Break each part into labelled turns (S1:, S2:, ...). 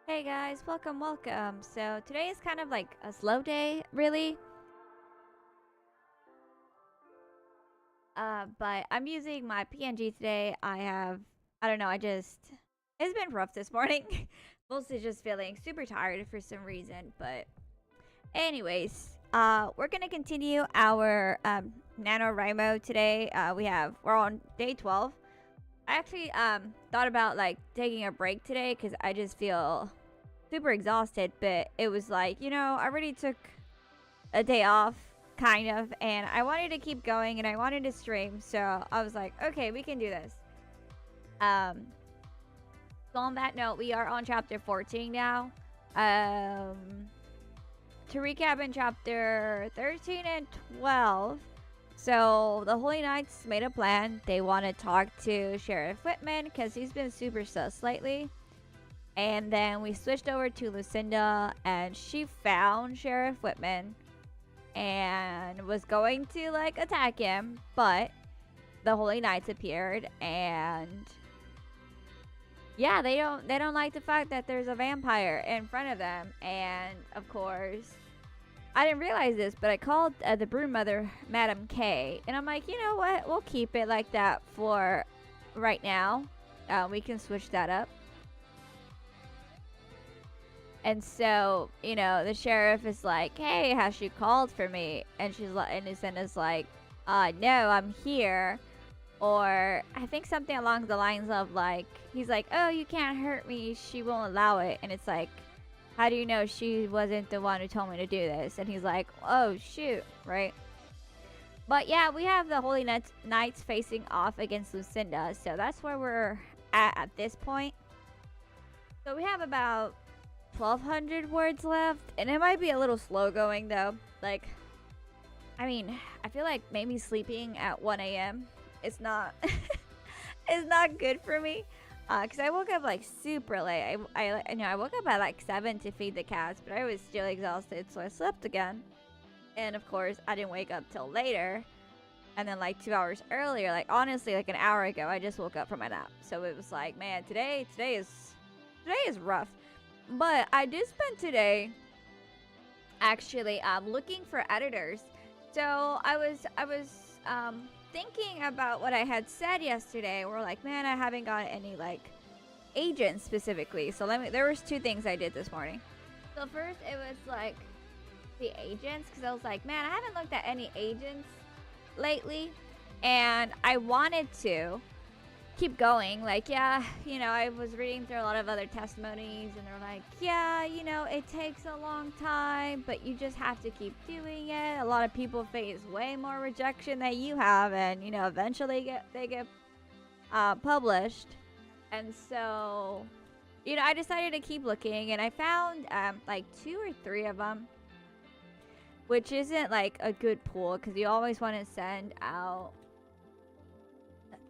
S1: Hey guys, welcome. So today is kind of like a slow day, really. But I'm using my PNG today. I don't know, it's been rough this morning. Mostly just feeling super tired for some reason. But anyways, we're gonna continue our NaNoWriMo today. We're on day 12. I actually thought about like taking a break today because I just feel super exhausted, but it was like, I already took a day off, kind of, and I wanted to keep going and I wanted to stream, so I was like, okay, we can do this. Um, so on that note, we are on chapter 14 now. To recap in chapter 13 and 12, so the Holy Knights made a plan. They want to talk to Sheriff Whitman because he's been super sus lately. And then we switched over to Lucinda, and she found Sheriff Whitman and was going to like attack him, but the Holy Knights appeared, and yeah, they don't like the fact that there's a vampire in front of them. And of course, I didn't realize this, but I called the brood mother Madam K, and I'm like, you know what? We'll keep it like that for right now. We can switch that up. And so, the sheriff is like, "Hey, has she called for me?" And she's like, and Lucinda's like, no, I'm here." Or I think something along the lines of like, he's like, "Oh, you can't hurt me. She won't allow it." And it's like, how do you know she wasn't the one who told me to do this? And he's like, "Oh, shoot," right? But yeah, we have the Holy Knights facing off against Lucinda. So that's where we're at this point. So we have about 1,200 words left, and it might be a little slow going though. Like, I mean, I feel like maybe sleeping at 1 a.m. is not is not good for me. Cause I woke up like super late. I woke up at like 7 to feed the cats, but I was still exhausted, so I slept again. And of course, I didn't wake up till later. And then like 2 hours earlier, like honestly, like an hour ago, I just woke up from my nap. So it was like, man, today is rough. But I did spend today actually looking for editors. So I was thinking about what I had said yesterday. We're like, man, I haven't got any like agents specifically. So there was two things I did this morning. So first it was like the agents, because I was like, man, I haven't looked at any agents lately, and I wanted to keep going. Like, yeah, I was reading through a lot of other testimonies, and they're like, yeah, it takes a long time, but you just have to keep doing it. A lot of people face way more rejection than you have, and eventually they get published. And so, I decided to keep looking, and I found like 2 or 3 of them, which isn't like a good pool because you always want to send out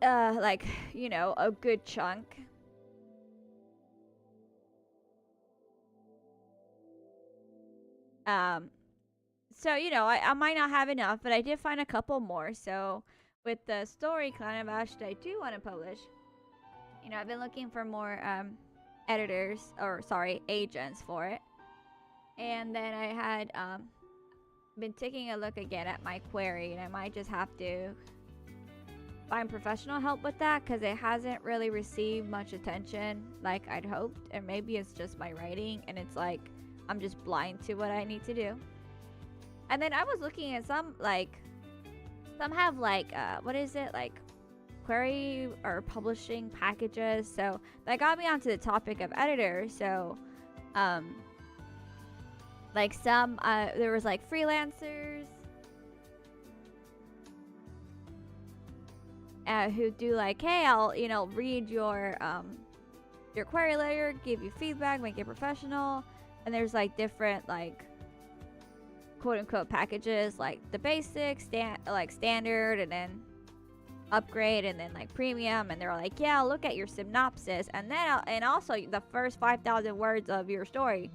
S1: like, a good chunk. Um, so, I might not have enough, but I did find a couple more. So, with the story Clan of Ash that I do want to publish, I've been looking for more agents for it. And then I had been taking a look again at my query, and I might just have to find professional help with that because it hasn't really received much attention like I'd hoped. And maybe it's just my writing, and it's like I'm just blind to what I need to do. And then I was looking at some have like what is it, like query or publishing packages. So that got me onto the topic of editors. So like some there was like freelancers who do like, hey, I'll read your query later, give you feedback, make it professional. And there's like different like quote unquote packages, like the basic standard, and then upgrade, and then like premium. And they're like, yeah, I'll look at your synopsis, and then and also the first 5,000 words of your story.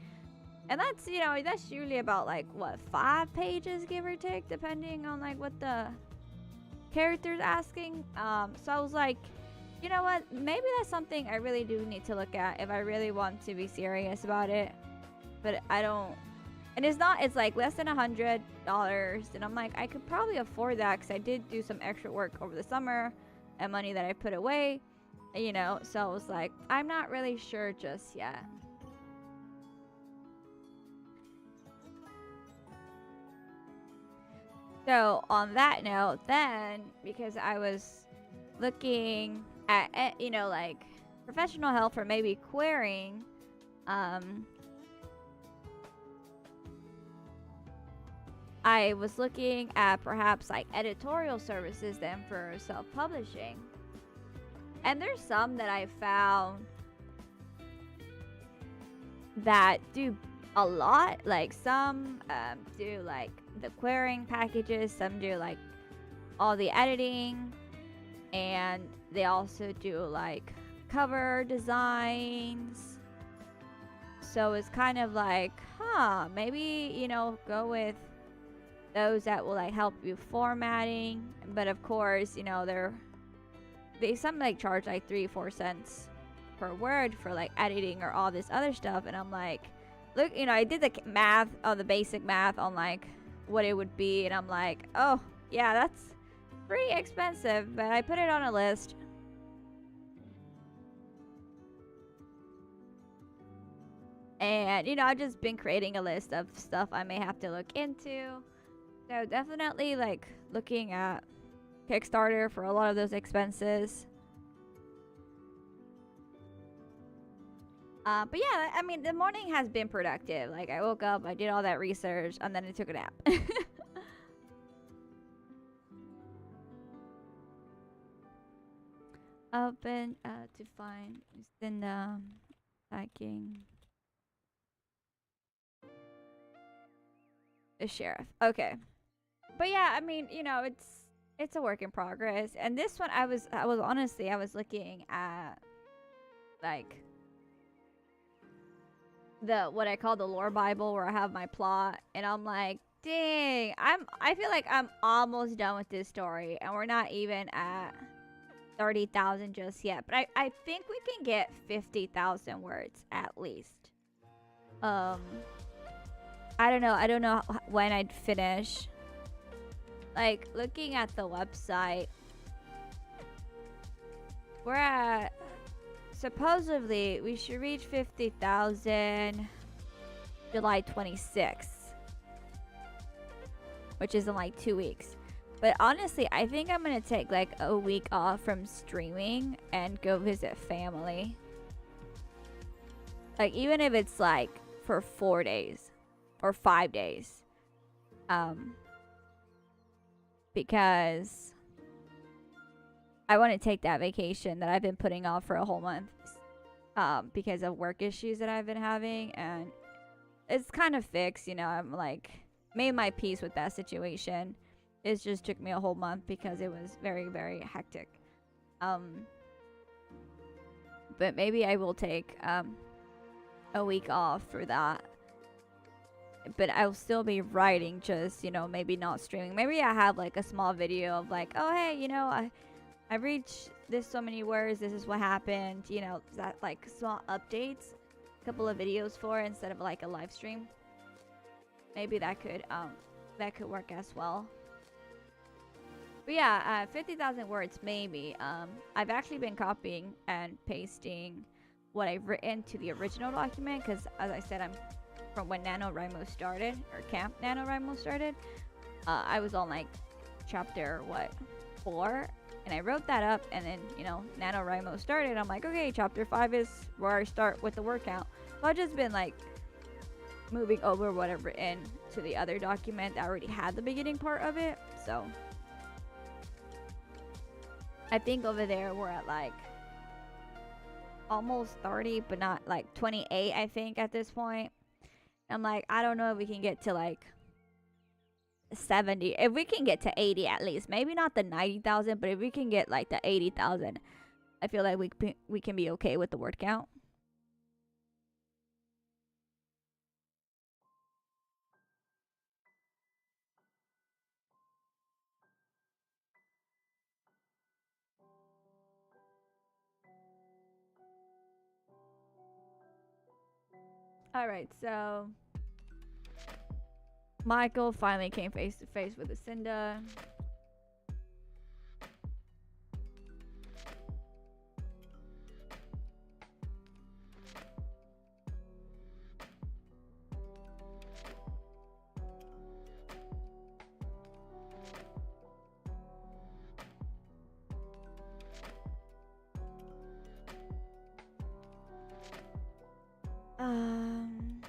S1: And that's that's usually about like what, 5 pages give or take, depending on like what the character's asking. So I was like, You know what? Maybe that's something I really do need to look at if I really want to be serious about it. But I don't. And it's not. It's like less than $100, and I'm like, I could probably afford that because I did do some extra work over the summer, and money that I put away. You know, so I was like, I'm not really sure just yet. So on that note, then because I was looking at you know, like professional help for maybe querying, I was looking at perhaps like editorial services then for self-publishing. And there's some that I found that do a lot. Like some do like the querying packages, some do like all the editing, and they also do like cover designs. So it's kind of like, maybe, you know, go with those that will like help you formatting. But of course, you know, they some like charge like 3-4 cents per word for like editing or all this other stuff. And I'm like, look, you know, I did the math on the basic math on like what it would be, and I'm like, oh yeah, that's pretty expensive. But I put it on a list. And you know, I've just been creating a list of stuff I may have to look into. So definitely like looking at Kickstarter for a lot of those expenses. But yeah, I mean, the morning has been productive. Like I woke up, I did all that research, and then I took a nap. Open to find in the tracking the sheriff. Okay. But yeah, I mean, you know, it's a work in progress. And this one I was honestly I was looking at like the what I call the lore Bible where I have my plot, and I'm like, dang, I feel like I'm almost done with this story and we're not even at 30,000 just yet. But I think we can get 50,000 words at least. I don't know when I'd finish. Like looking at the website, we're at supposedly we should reach 50,000 July 26th, which is in like 2 weeks. But honestly, I think I'm gonna take like a week off from streaming and go visit family. Like even if it's like for 4 days or 5 days. Because I want to take that vacation that I've been putting off for a whole month because of work issues that I've been having, and it's kind of fixed, you know. I'm like made my peace with that situation. It just took me a whole month because it was very, very hectic. But maybe I will take a week off for that. But I'll still be writing, just, you know, maybe not streaming. Maybe I have like a small video of like, oh hey, you know, I reached this so many words, this is what happened, you know, that like small updates, a couple of videos for instead of like a live stream. Maybe that could work as well. But yeah, 50,000 words maybe. I've actually been copying and pasting what I've written to the original document because, as I said, I'm from when NaNoWriMo started, or Camp NaNoWriMo started. I was on like chapter 4, and I wrote that up, and then, you know, NaNoWriMo started. I'm like, okay, chapter 5 is where I start with the word count. So I've just been like moving over what I've written to the other document that already had the beginning part of it. So I think over there we're at like almost 30, but not like 28, I think, at this point. I'm like, I don't know if we can get to like 70. If we can get to 80 at least, maybe not the 90,000, but if we can get like the 80,000, I feel like we can be okay with the word count. Alright, so Michael finally came face to face with Lucinda. Um,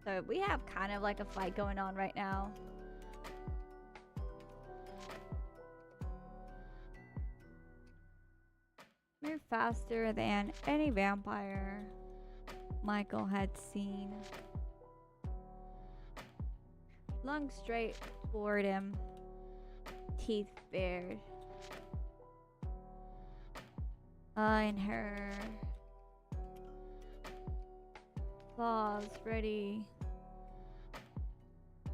S1: so we have kind of like a fight going on right now. Move faster than any vampire Michael had seen. Lunged straight toward him, teeth bared. And her claws ready to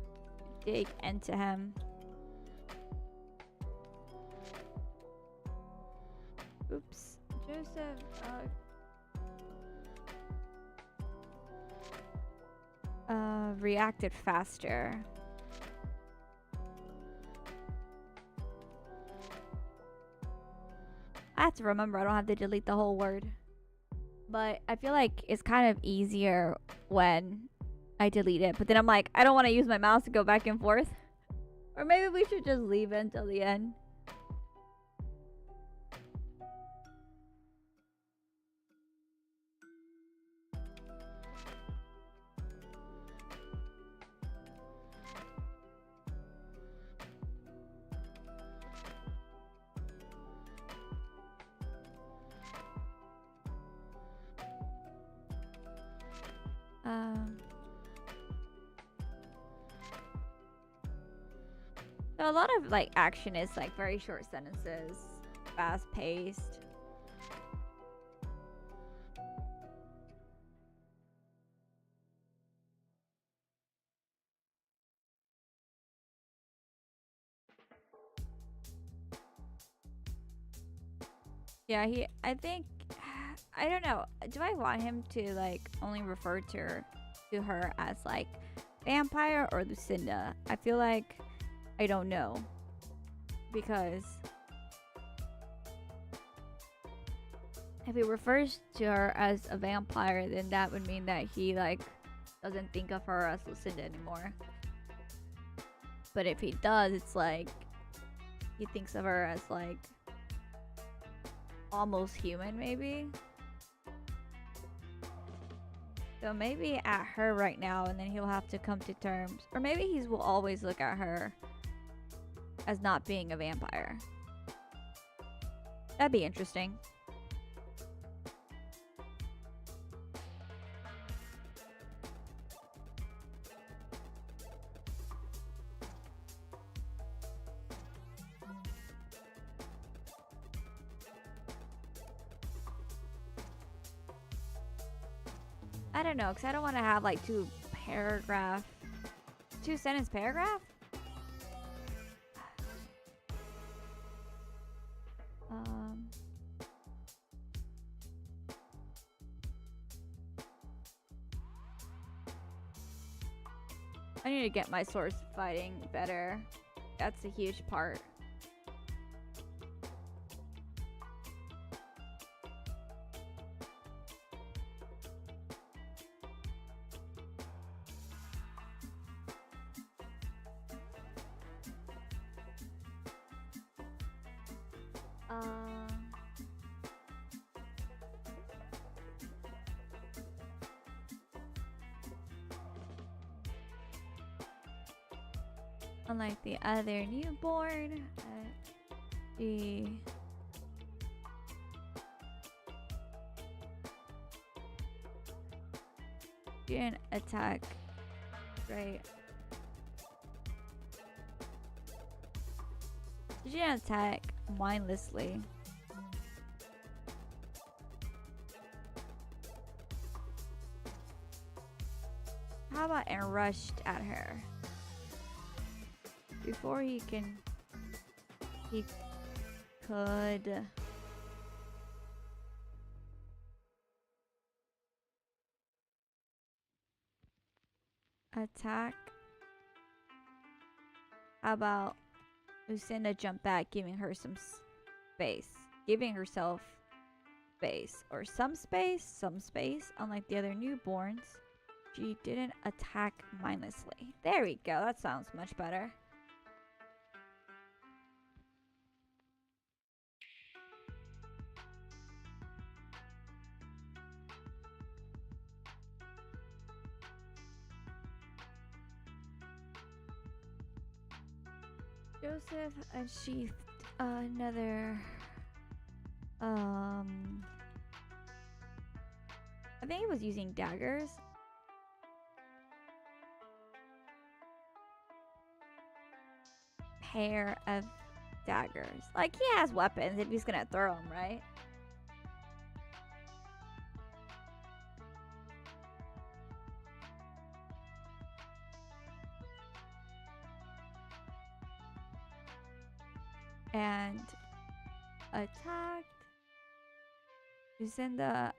S1: dig into him. Oops. Joseph reacted faster. I have to remember I don't have to delete the whole word. But I feel like it's kind of easier when I delete it. But then I'm like, I don't want to use my mouse to go back and forth. Or maybe we should just leave it until the end. So a lot of like action is like very short sentences, fast paced. Yeah, I think, I don't know. Do I want him to like only refer to her as like vampire or Lucinda? I feel like I don't know, because if he refers to her as a vampire, then that would mean that he like doesn't think of her as Lucinda anymore. But if he does, it's like he thinks of her as like almost human, maybe. So maybe at her right now, and then he'll have to come to terms, or maybe he will always look at her as not being a vampire. That'd be interesting. I don't know, because I don't want to have like two sentence paragraph. I need to get my source fighting better. That's a huge part. Unlike the other newborn, she didn't attack, right? She didn't attack mindlessly. How about and rushed at her? Before he could attack. How about Lucinda jump back, giving her some space, giving herself space, or some space, unlike the other newborns. She didn't attack mindlessly. There we go, that sounds much better. Joseph unsheathed another I think he was using daggers. Pair of daggers. Like, he has weapons if he's gonna throw them, right? And attacked. Lucinda,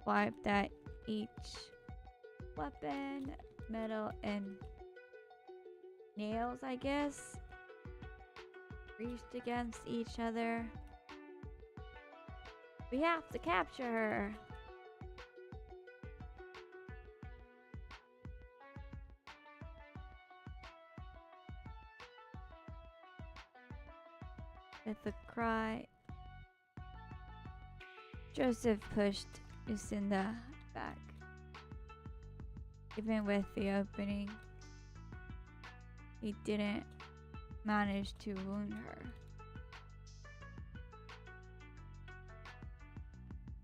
S1: wiped at each weapon, metal and nails, I guess, reached against each other. We have to capture her. With a cry, Joseph pushed Lucinda back. Even with the opening, he didn't manage to wound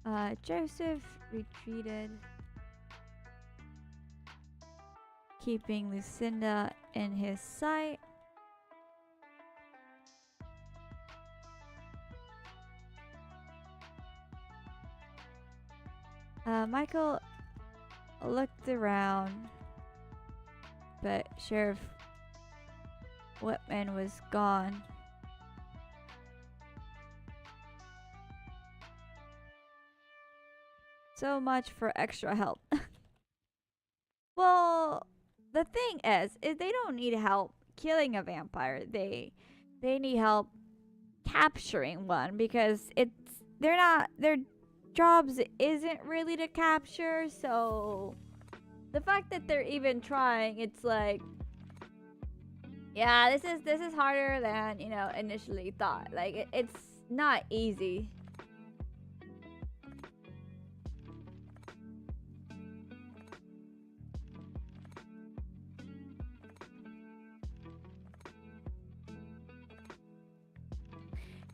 S1: her. Joseph retreated, keeping Lucinda in his sight. Michael looked around, but Sheriff Whitman was gone. So much for extra help. Well, the thing is they don't need help killing a vampire. They need help capturing one, because their jobs isn't really to capture. So the fact that they're even trying, it's like, yeah, this is harder than, you know, initially thought. Like, it's not easy.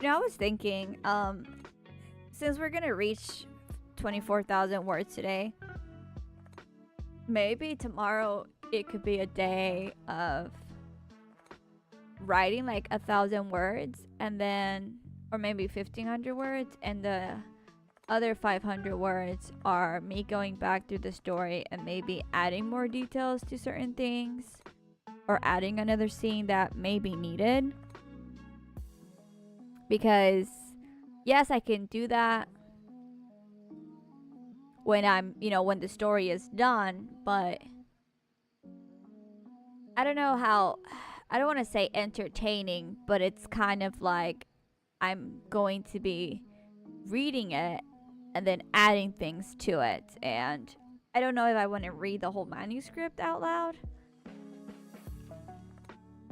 S1: You know, I was thinking, since we're gonna reach 24,000 words today, maybe tomorrow it could be a day of writing like 1,000 words, and then, or maybe 1,500 words, and the other 500 words are me going back through the story and maybe adding more details to certain things, or adding another scene that may be needed. Because yes, I can do that when I'm, you know, when the story is done, but I don't know how, I don't want to say entertaining, but it's kind of like I'm going to be reading it and then adding things to it, and I don't know if I want to read the whole manuscript out loud.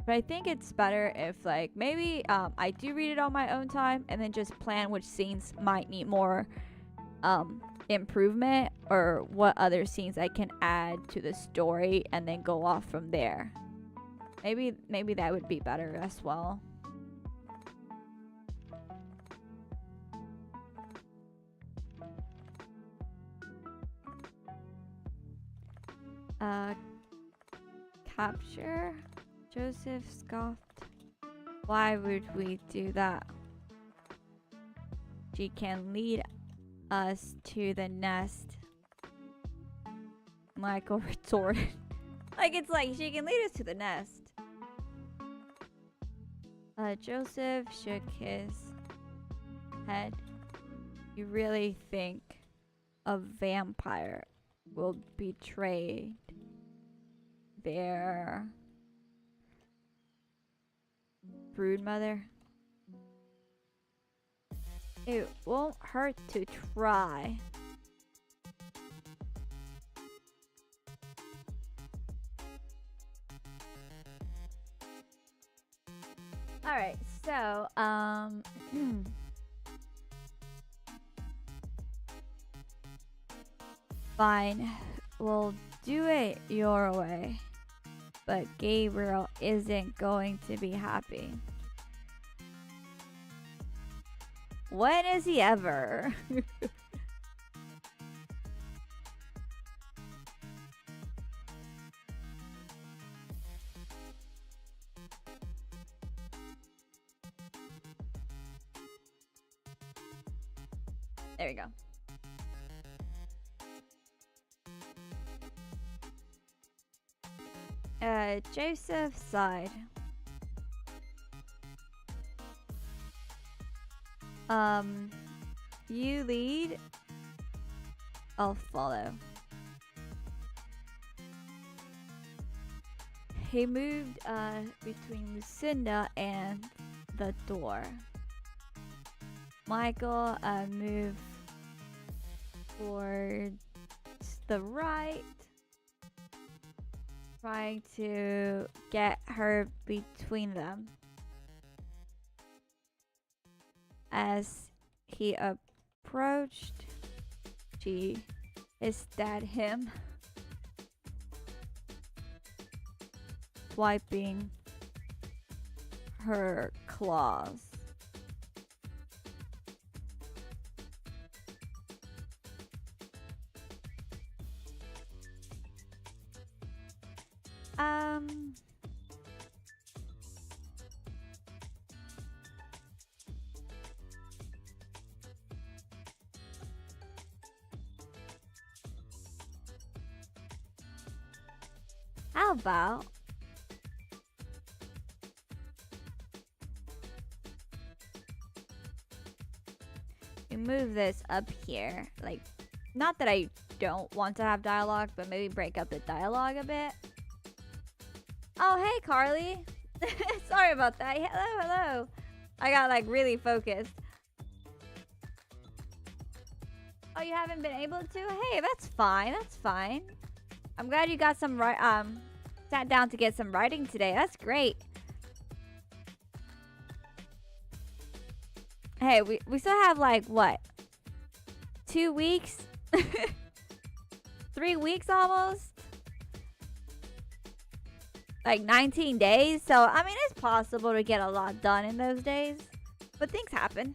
S1: But I think it's better if, like, maybe I do read it on my own time and then just plan which scenes might need more improvement, or what other scenes I can add to the story, and then go off from there. Maybe that would be better as well. Capture? Joseph scoffed. Why would we do that? She can lead us to the nest. Michael retorted. Like, it's like she can lead us to the nest. Joseph shook his head. You really think a vampire will betray their broodmother? It won't hurt to try. Alright, so, fine, we'll do it your way. But Gabriel isn't going to be happy. When is he ever? There we go. Joseph sighed. You lead, I'll follow. He moved between Lucinda and the door. Michael moved towards the right, trying to get her between them. As he approached, she hissed at him, wiping her claws. How about we move this up here? Like, not that I don't want to have dialogue, but maybe break up the dialogue a bit. Oh, hey, Carly. Sorry about that. Hello, hello. I got like really focused. Oh, you haven't been able to? Hey, that's fine. That's fine. I'm glad you got some sat down to get some writing today. That's great. Hey, we still have like what? 2 weeks? 3 weeks almost? Like 19 days? So, I mean, it's possible to get a lot done in those days. But things happen.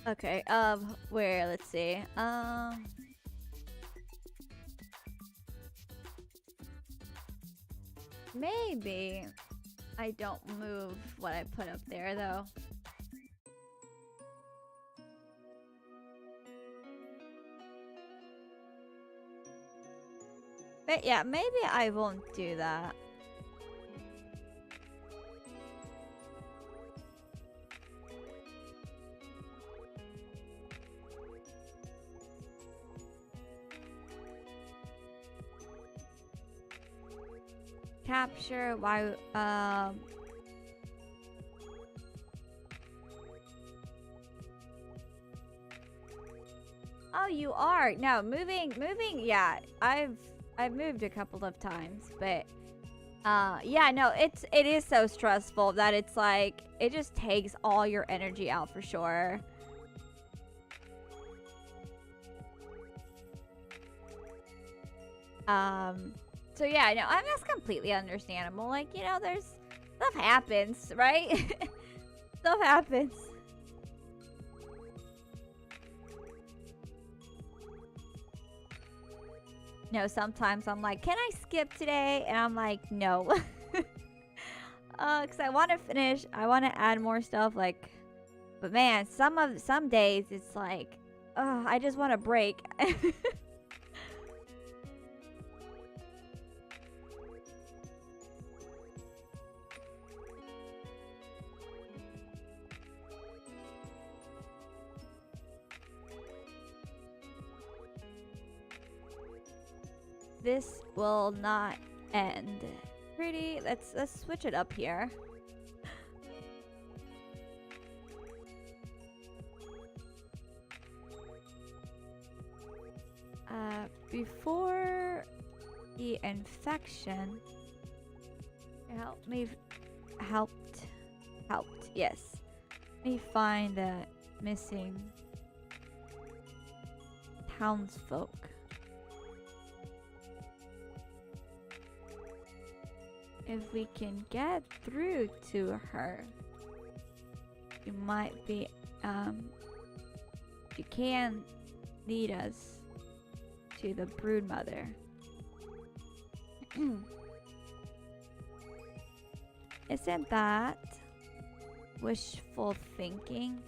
S1: Okay, where, let's see, maybe I don't move what I put up there, though. But yeah, maybe I won't do that. Capture why oh, you are. No, moving, yeah. I've moved a couple of times, but yeah, no, it is so stressful that it's like it just takes all your energy out for sure. So yeah, no, I mean, that's completely understandable. Like, you know, there's stuff happens, right? Stuff happens. You know, sometimes I'm like, can I skip today? And I'm like, no. Because I want to finish. I want to add more stuff. Like, but man, some days it's like, I just want to break. This will not end. Pretty. Let's switch it up here. Before the infection, helped. Yes. Let me find the missing townsfolk. If we can get through to her, you might be, she can lead us to the broodmother. Isn't that wishful thinking?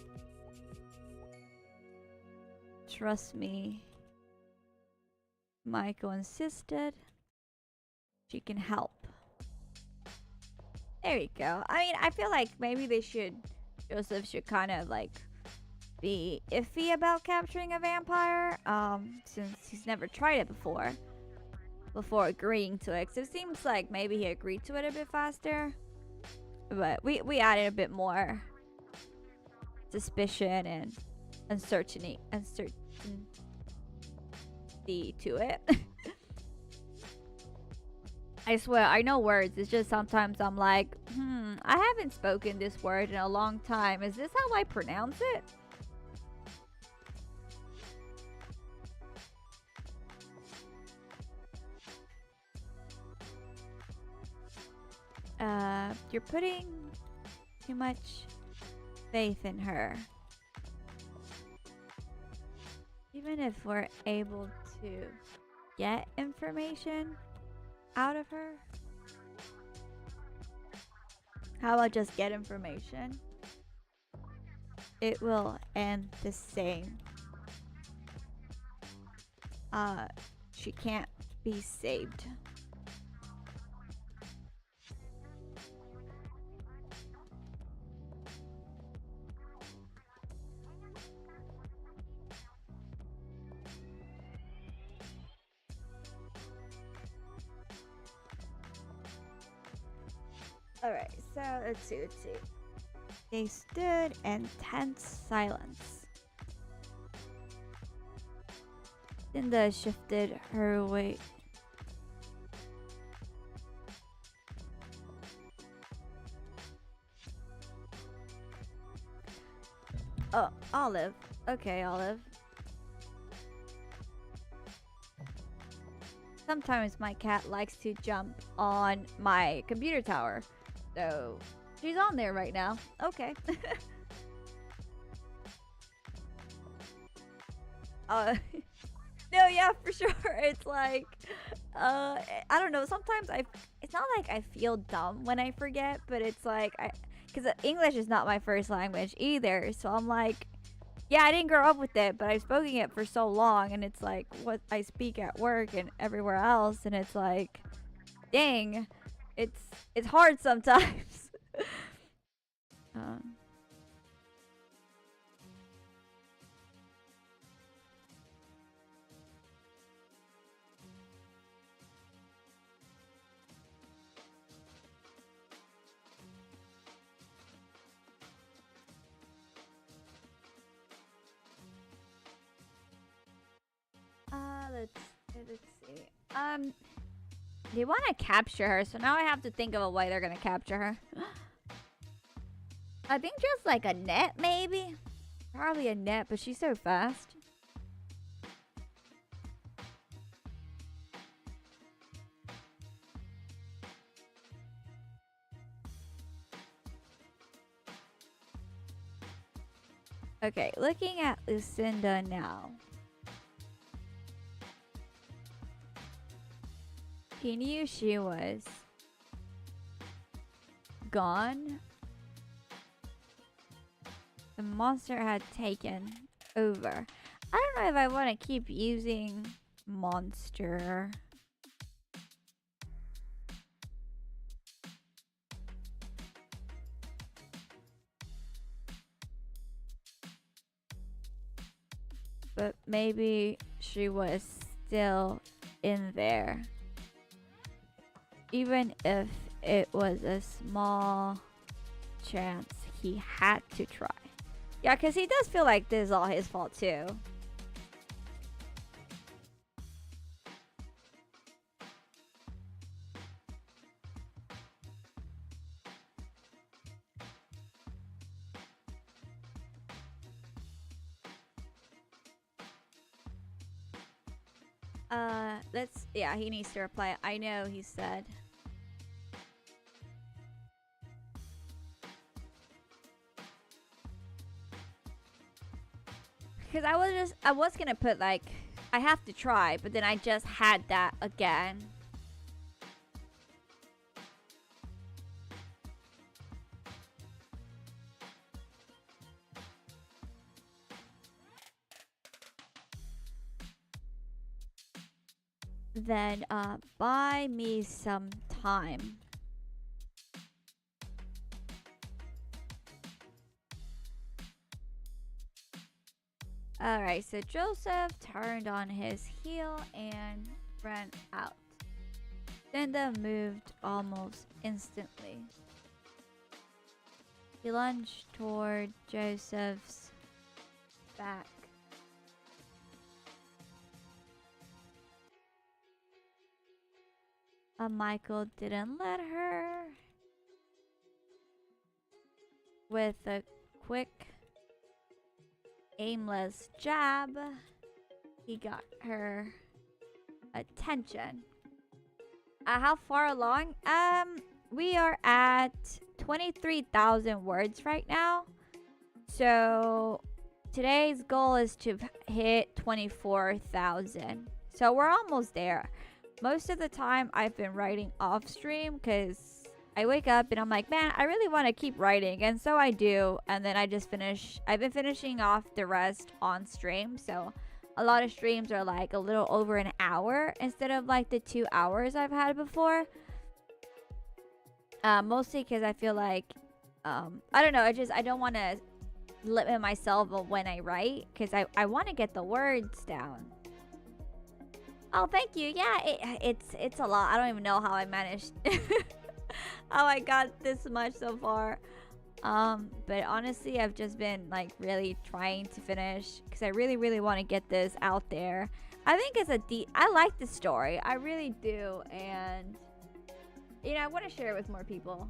S1: Trust me, Michael insisted. She can help. There you go. I mean, I feel like maybe Joseph should kind of like be iffy about capturing a vampire, since he's never tried it before agreeing to it. 'Cause it seems like maybe he agreed to it a bit faster, but we added a bit more suspicion and uncertainty to it. I swear, I know words. It's just sometimes I'm like, I haven't spoken this word in a long time. Is this how I pronounce it? You're putting too much faith in her. Even if we're able to get information out of her, how about just get information? It will end the same. She can't be saved. Alright, so let's see. They stood in tense silence. Linda shifted her weight. Oh, Olive. Okay, Olive. Sometimes my cat likes to jump on my computer tower. So, she's on there right now. Okay. No, yeah, for sure. It's like, I don't know. Sometimes it's not like I feel dumb when I forget, but it's like, because English is not my first language either. So I'm like, yeah, I didn't grow up with it, but I've spoken it for so long, and it's like what I speak at work and everywhere else, and it's like, dang, it's hard sometimes. Let's see. They want to capture her, so now I have to think of a way they're gonna capture her. I think just like a net, maybe. Probably a net, but she's so fast. Okay, looking at Lucinda now. He knew she was gone. The monster had taken over. I don't know if I want to keep using monster. But maybe she was still in there. Even if it was a small chance, he had to try. Yeah, because he does feel like this is all his fault too. Yeah, he needs to reply. I know, he said. Because I was gonna put like, I have to try, but then I just had that again. Then, buy me some time. Alright, so Joseph turned on his heel and ran out. Linda moved almost instantly. He lunged toward Joseph's back. Michael didn't let her. With a quick, aimless jab, he got her attention. How far along? We are at 23,000 words right now. So today's goal is to hit 24,000. So we're almost there. Most of the time I've been writing off stream because I wake up and I'm like, man, I really want to keep writing. And so I do. And then I just finish. I've been finishing off the rest on stream. So a lot of streams are like a little over an hour instead of like the 2 hours I've had before. Mostly because I feel like, I don't know. I don't want to limit myself when I write because I want to get the words down. Oh, thank you. Yeah, it's a lot. I don't even know how I managed, how I got this much so far. But honestly, I've just been like really trying to finish because I really want to get this out there. I think it's I like the story. I really do, and you know, I want to share it with more people.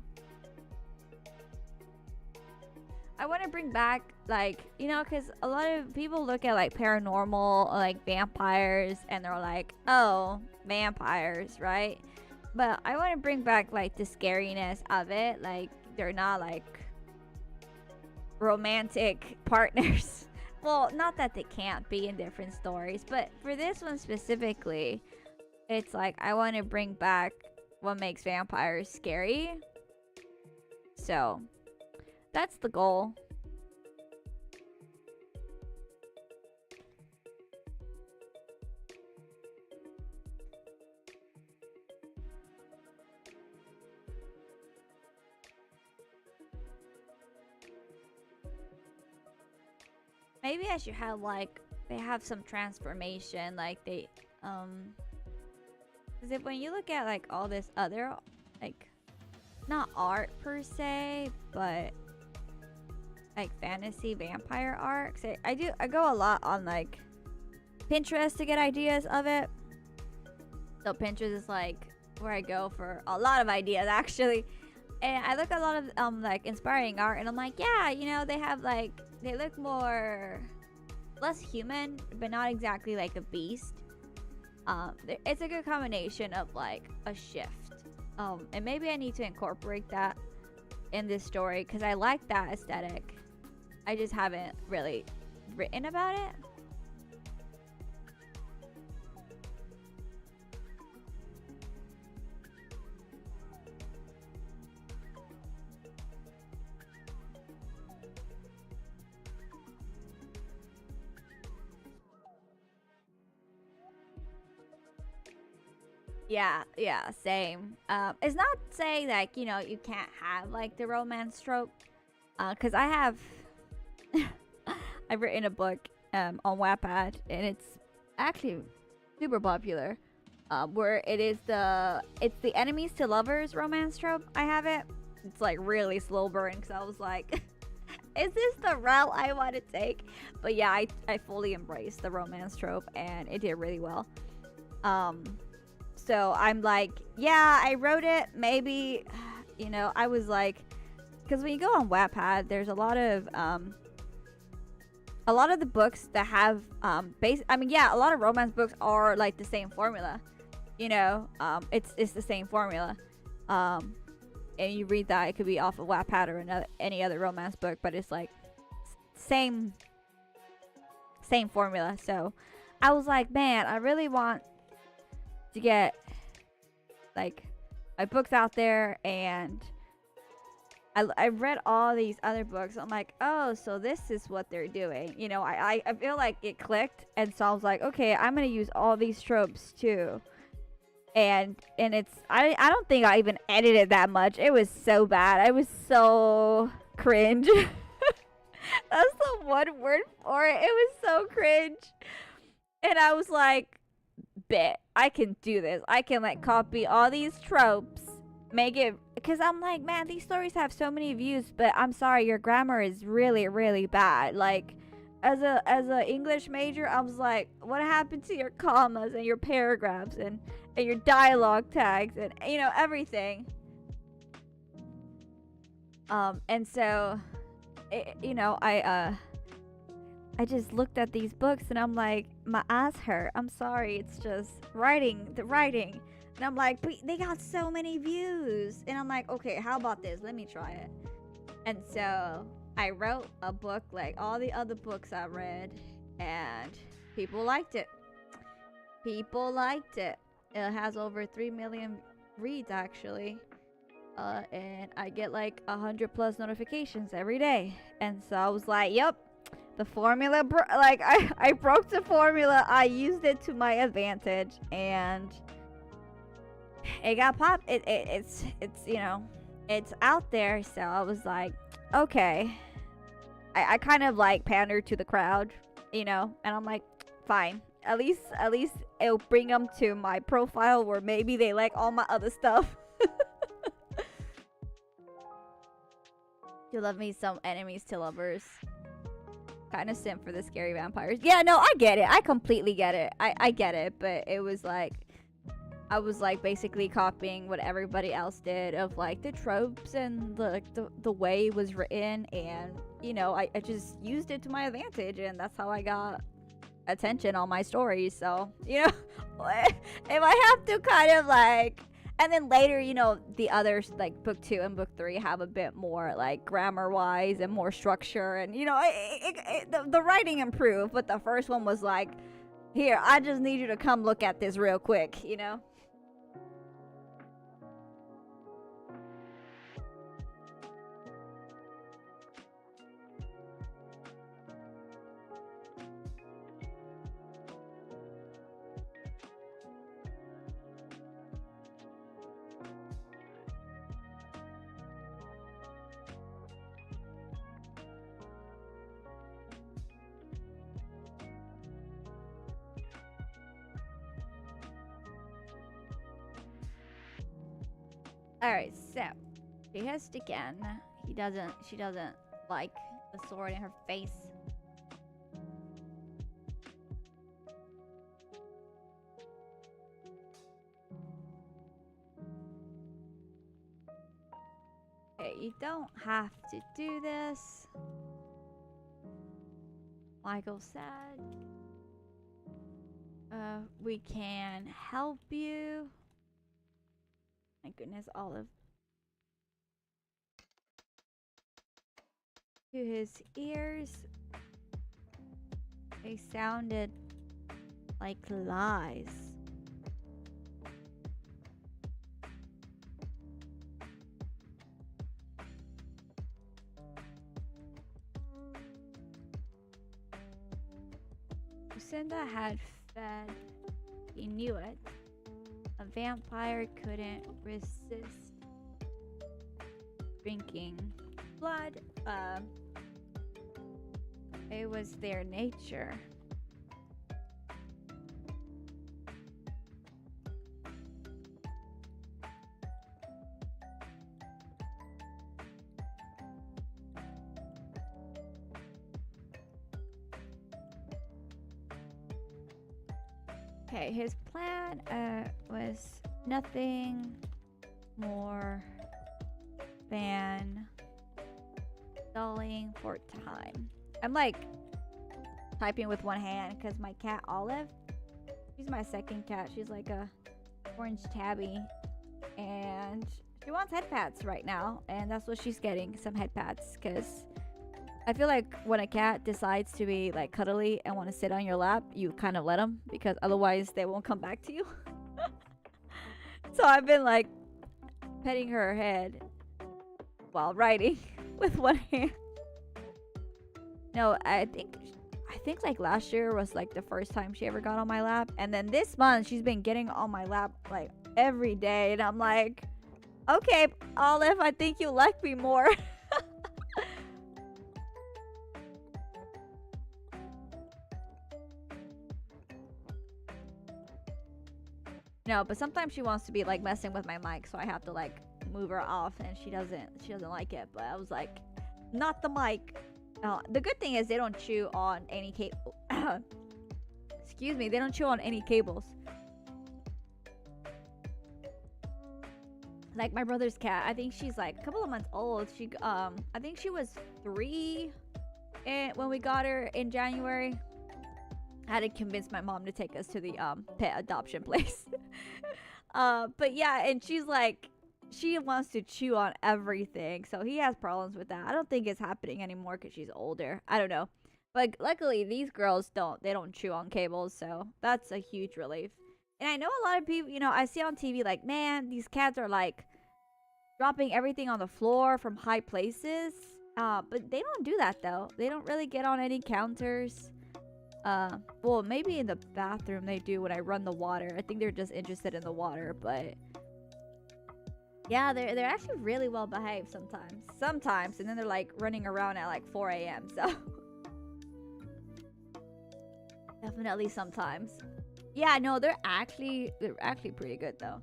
S1: I want to bring back, like, you know, because a lot of people look at like paranormal, like vampires, and they're like, oh, vampires, right? But I want to bring back like the scariness of it. Like, they're not like romantic partners. Well, not that they can't be in different stories, but for this one specifically, it's like I want to bring back what makes vampires scary. So that's the goal. Maybe I should have like, they have some transformation, like they because if when you look at like all this other, like, not art per se, but like fantasy vampire art. I go a lot on like Pinterest to get ideas of it. So Pinterest is like where I go for a lot of ideas actually. And I look at a lot of like inspiring art, and I'm like, yeah, you know, they have like, they look more less human, but not exactly like a beast. It's a good combination of like a shift. And maybe I need to incorporate that in this story because I like that aesthetic. I just haven't really written about it. Yeah, same. It's not saying that, you can't have like the romance trope. Cause I have, I've written a book on Wattpad, and it's actually super popular. Where it's the enemies to lovers romance trope. I have it. It's like really slow burn, because I was like, is this the route I want to take? But yeah, I fully embraced the romance trope, and it did really well. So I'm like, yeah, I wrote it. Maybe, I was like, because when you go on Wattpad, there's a lot of the books that have a lot of romance books are like the same formula. It's the same formula. And you read that, it could be off of Wattpad or any other romance book, but it's like same formula. So I was like, man, I really want to get like my books out there, and I read all these other books. I'm like, oh, so this is what they're doing. I feel like it clicked, and so I was like, okay, I'm gonna use all these tropes too. And it's I don't think I even edited that much. It was so bad. I was so cringe. That's the one word for it. It was so cringe. And I was like, bet I can do this. I can like copy all these tropes, make it, because I'm like, man, these stories have so many views, but I'm sorry, your grammar is really, really bad. Like, as a English major, I was like, what happened to your commas and your paragraphs and your dialogue tags and everything. And so I just looked at these books, and I'm like, my eyes hurt. I'm sorry, it's just the writing. And I'm like, but they got so many views. And I'm like, okay, how about this? Let me try it. And so I wrote a book like all the other books I read, and people liked it. It has over 3 million reads, actually. And I get like 100+ notifications every day. And so I was like, yep, the formula, I broke the formula. I used it to my advantage, and it got popped. It's it's out there. So I was like, okay. I kind of like pandered to the crowd, and I'm like, fine. At least it'll bring them to my profile where maybe they like all my other stuff. You love me some enemies to lovers. Kind of simp for the scary vampires. Yeah, no, I get it. I completely get it. I get it, but it was like, I was like basically copying what everybody else did of like the tropes and the way it was written, and I just used it to my advantage, and that's how I got attention on my stories. So if I have to kind of like, and then later the others like book 2 and book 3 have a bit more like grammar wise and more structure, and the writing improved, but the first one was like, here, I just need you to come look at this real quick. Alright, so she hissed again. She doesn't like the sword in her face. Okay, you don't have to do this. Michael said, we can help you. My goodness, Olive. To his ears, they sounded like lies. Lucinda had fed, he knew it, A vampire couldn't resist drinking blood. It was their nature. Okay, his plan was nothing more than stalling for time. I'm like typing with one hand because my cat Olive, she's my second cat. She's like a orange tabby, and she wants head pats right now, and that's what she's getting, some head pats, because I feel like when a cat decides to be like cuddly and want to sit on your lap, you kind of let them, because otherwise they won't come back to you. So I've been like petting her head while writing with one hand. No, I think like last year was like the first time she ever got on my lap, and then this month she's been getting on my lap like every day, and I'm like, okay, Olive, I think you like me more. No, but sometimes she wants to be like messing with my mic, so I have to like move her off, and she doesn't like it. But I was like, not the mic. The good thing is they don't chew on any cable. Excuse me, they don't chew on any cables. Like my brother's cat, I think she's like a couple of months old. I think she was 3 when we got her in January. I had to convince my mom to take us to the pet adoption place. But yeah, and she's like, she wants to chew on everything, so he has problems with that. I don't think it's happening anymore because she's older. I don't know, but luckily these girls don't chew on cables, so that's a huge relief. And I know a lot of people, I see on TV like, man, these cats are like dropping everything on the floor from high places. But they don't do that though. They don't really get on any counters. Well, maybe in the bathroom they do when I run the water. I think they're just interested in the water, but yeah, they're actually really well behaved sometimes, and then they're like running around at like 4 a.m. So definitely sometimes. Yeah, no, they're actually pretty good though.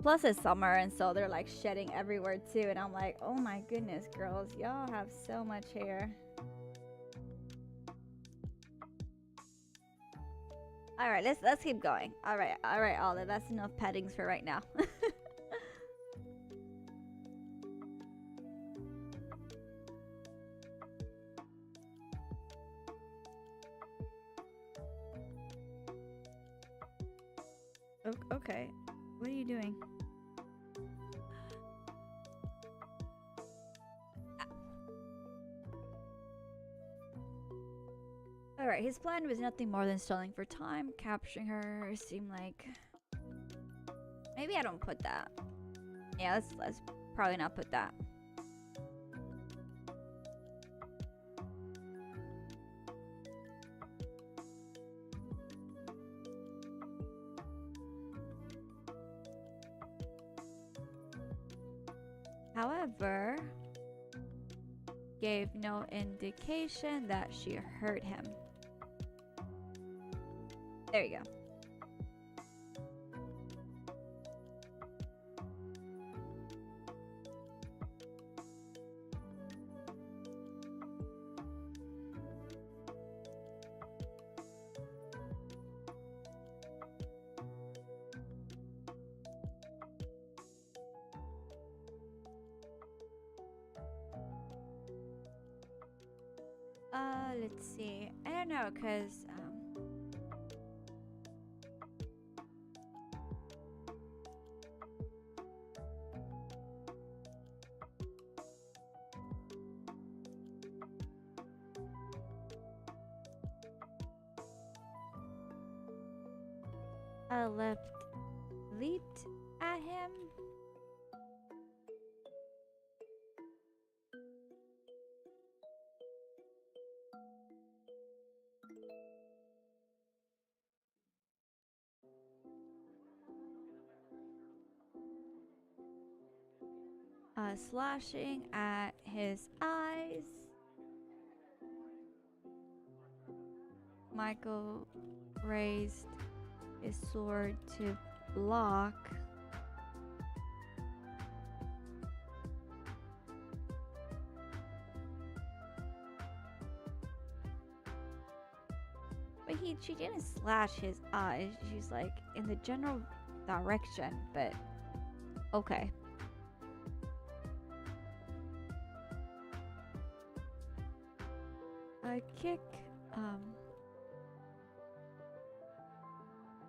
S1: Plus it's summer, and so they're like shedding everywhere too, and I'm like, oh my goodness, girls, y'all have so much hair. All right, let's keep going. All right, Olive, that's enough pettings for right now. Okay, what are you doing? Alright, his plan was nothing more than stalling for time. Capturing her seemed like... Maybe I don't put that. Yeah, let's probably not put that. However, gave no indication that she hurt him. There you go. Let's see. I don't know, cause I left leaped at him. Slashing at his eyes. Michael raised his sword to block. But she didn't slash his eyes. She's like in the general direction, but okay. A kick,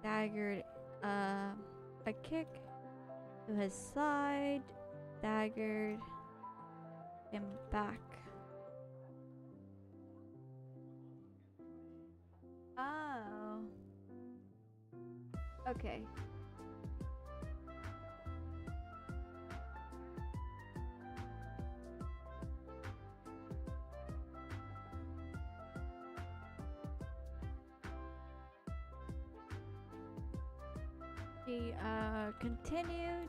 S1: daggered, a kick to his side, daggered him back. Oh. Okay. She continued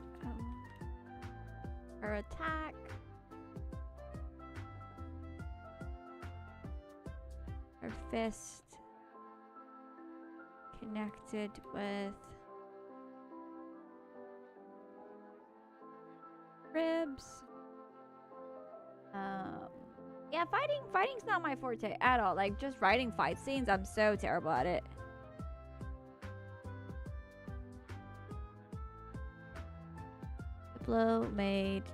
S1: her attack. Her fist connected with ribs. Yeah, fighting's not my forte at all. Like, just writing fight scenes, I'm so terrible at it. The blow made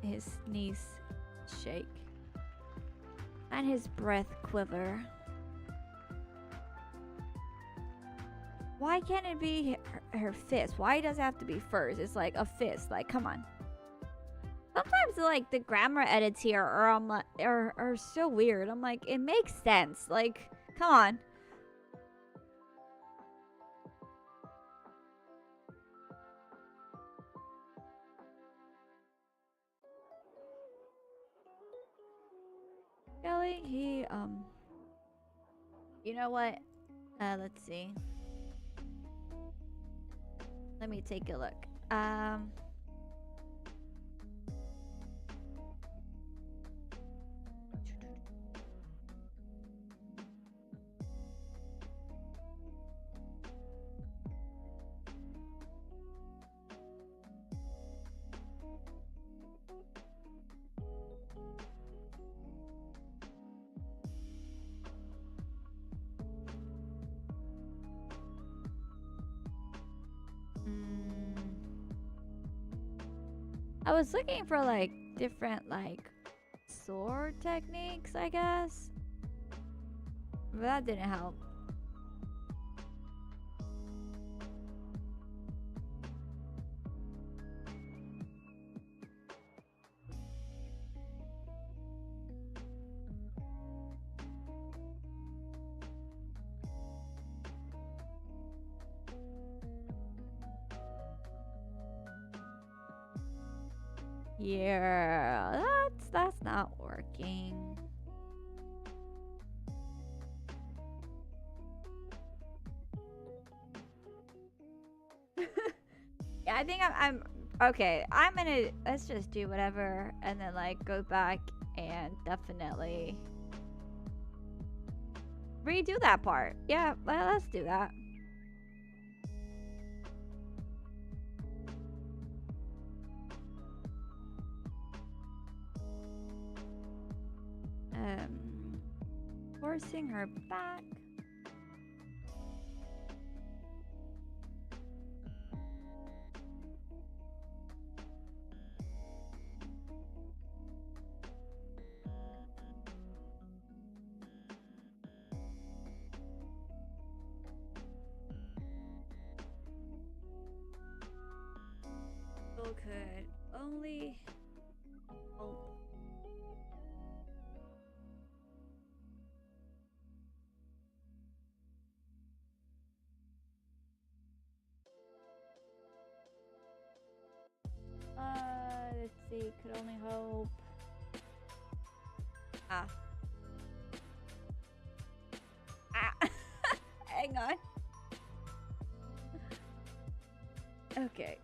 S1: his knees shake and his breath quiver. Why can't it be her fist? Why does it have to be first? It's like a fist. Like, come on. Sometimes like the grammar edits here are so weird. I'm like, it makes sense. Like, come on. Kelly, you know what? Let's see. Let me take a look. I was looking for like different like sword techniques, I guess. But that didn't help. Yeah, that's not working. Yeah, I think I'm okay. Let's just do whatever and then like go back and definitely redo that part. Yeah, well, let's do that. Forcing her back. Could only hope. Heavy could only hope. Ah. Hang on. Okay.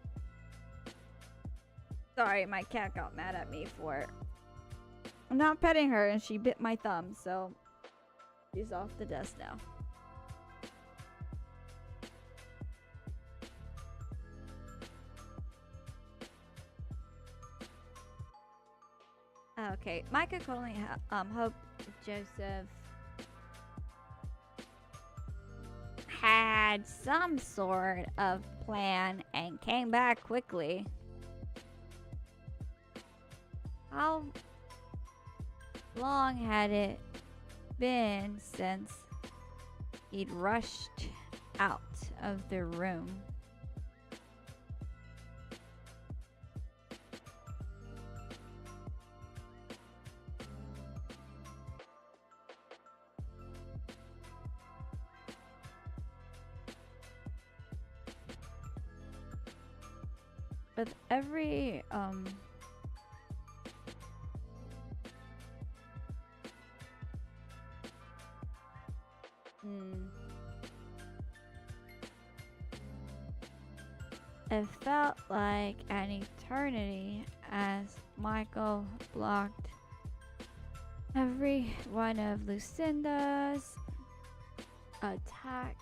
S1: Sorry, my cat got mad at me for not petting her and she bit my thumb, so she's off the desk now. Okay, Micah could only hope Joseph had some sort of plan and came back quickly. How long had it been since he'd rushed out of the room? With every it felt like an eternity as Michael blocked every one of Lucinda's attack.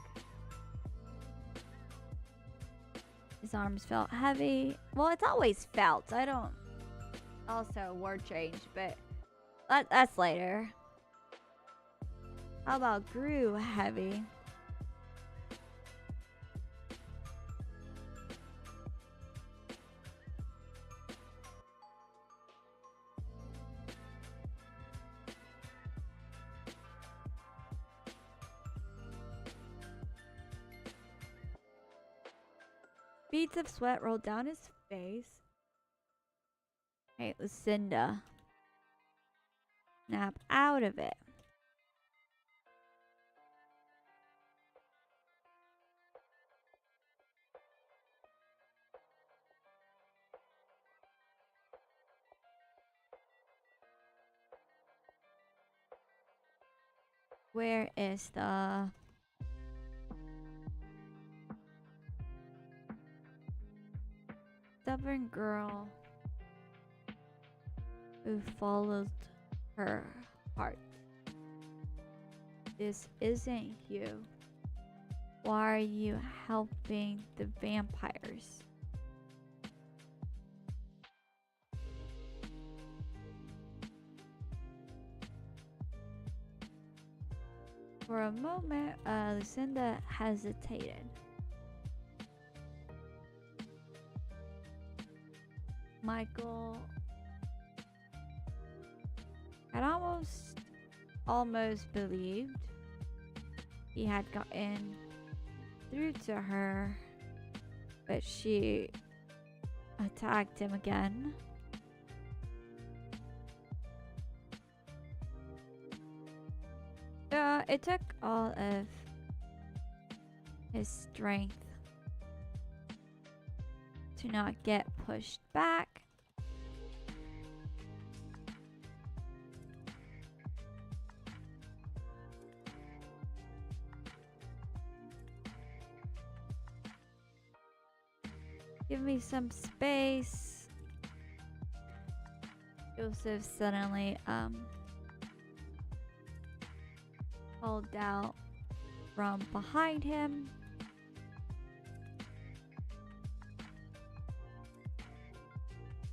S1: His arms felt heavy. Well, it's always felt. I don't. Also, word change, but that's later. How about grew heavy? Beads of sweat rolled down his face. Hey, Lucinda. Snap out of it. Where is the stubborn girl who followed her heart? This isn't you. Why are you helping the vampires? For a moment, Lucinda hesitated. Michael had almost believed he had gotten through to her, but she attacked him again. It took all of his strength to not get pushed back. Give me some space. Joseph suddenly called out from behind him.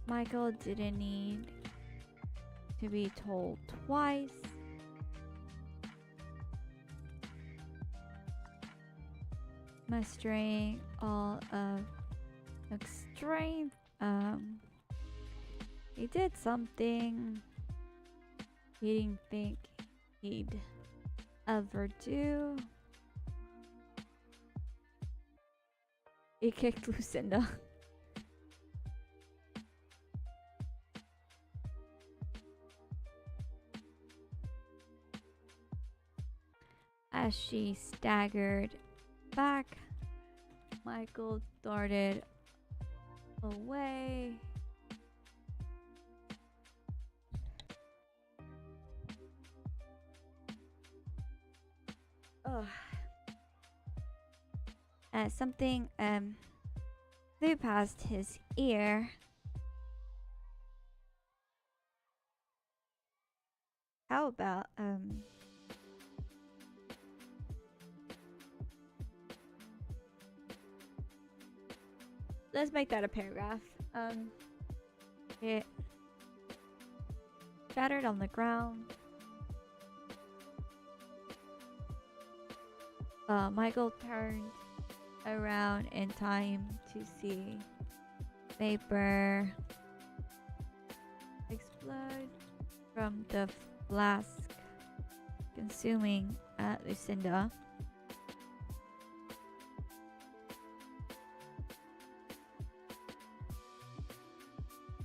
S1: Michael didn't need to be told twice. Mustering all of the strength, he did something he didn't think he'd ever do. He kicked Lucinda. As she staggered back, Michael darted away Oh. Something flew past his ear. How about let's make that a paragraph. It shattered on the ground. Michael turned around in time to see vapor explode from the flask, consuming Lucinda.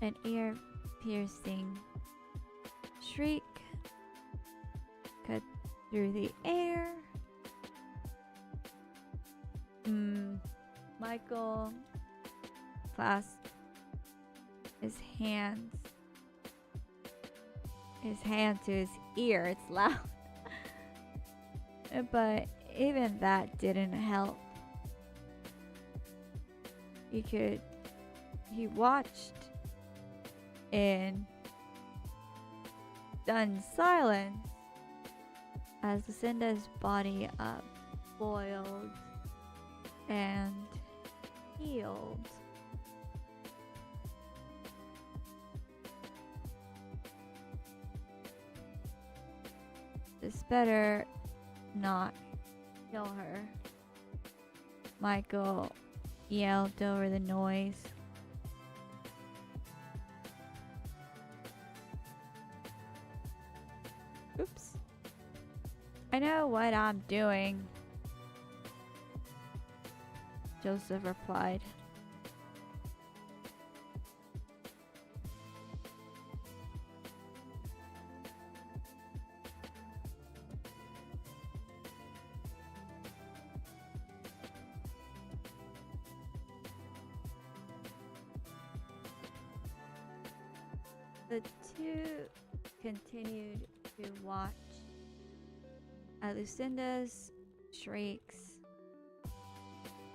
S1: An ear-piercing shriek cut through the air. Michael clasped his hand to his ear. It's loud. But even that didn't help. He watched in stunned silence as Lucinda's body boiled and healed. This better not kill her, Michael yelled over the noise. Oops. I know what I'm doing, Joseph replied. The two continued to watch as Lucinda's shrieks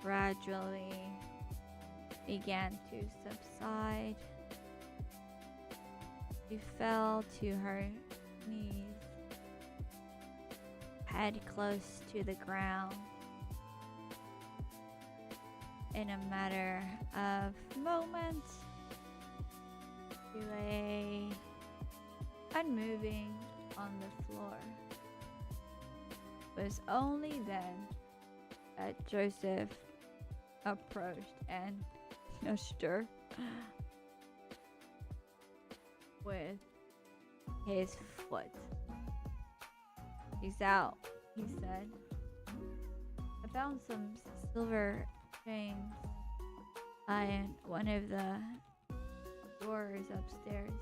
S1: gradually began to subside. She fell to her knees, head close to the ground. In a matter of moments, she lay unmoving on the floor. It was only then that Joseph approached and nudged her with his foot. "He's out," he said. "I found some silver chains in one of the drawers upstairs.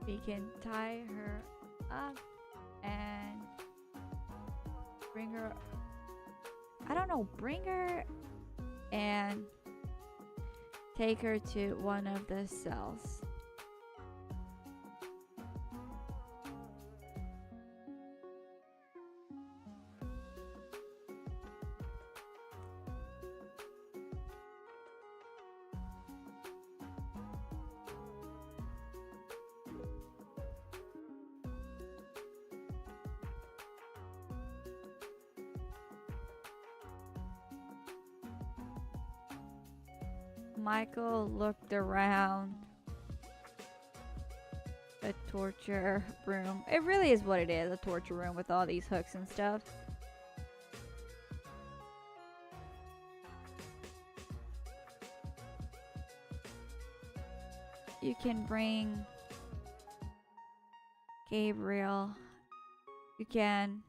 S1: We can tie her up and bring her and take her to one of the cells." Michael looked around the torture room. It really is what it is, a torture room with all these hooks and stuff. You can bring Gabriel. You can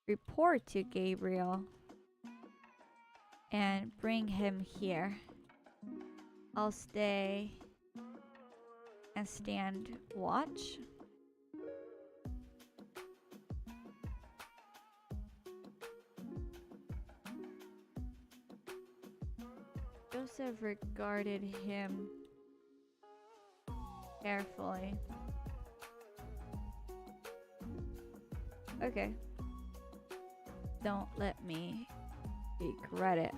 S1: report to Gabriel and bring him here. I'll stay and stand watch. Joseph regarded him carefully. "Okay. Don't let me regret it.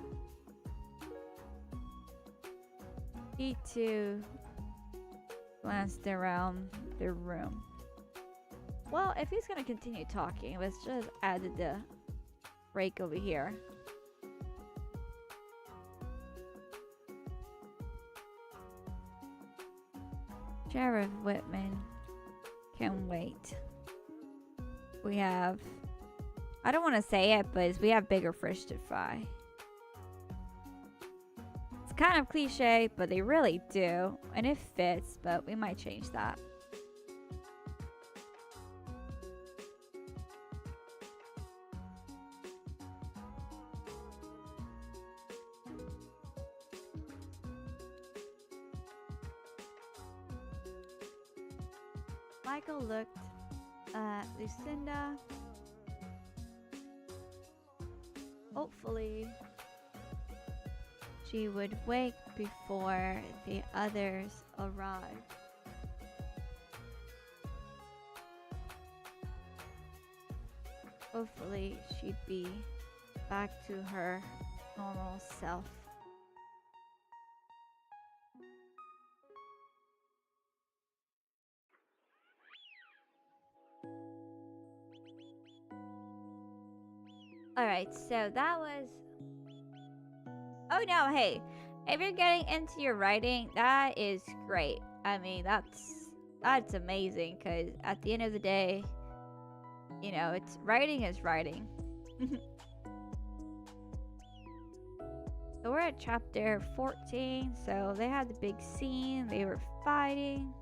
S1: He too glanced around the room. Well, if he's gonna continue talking, let's just add the break over here. Sheriff Whitman can wait. We have, I don't want to say it, but we have bigger fish to fry. It's kind of cliche, but they really do. And it fits, but we might change that. Michael looked at Lucinda. Hopefully, she would wake before the others arrived. Hopefully, she'd be back to her normal self. Alright, so that was... Oh no, hey, if you're getting into your writing, that is great. I mean, that's amazing, because at the end of the day, you know, it's writing is writing. So we're at chapter 14, so they had the big scene, they were fighting.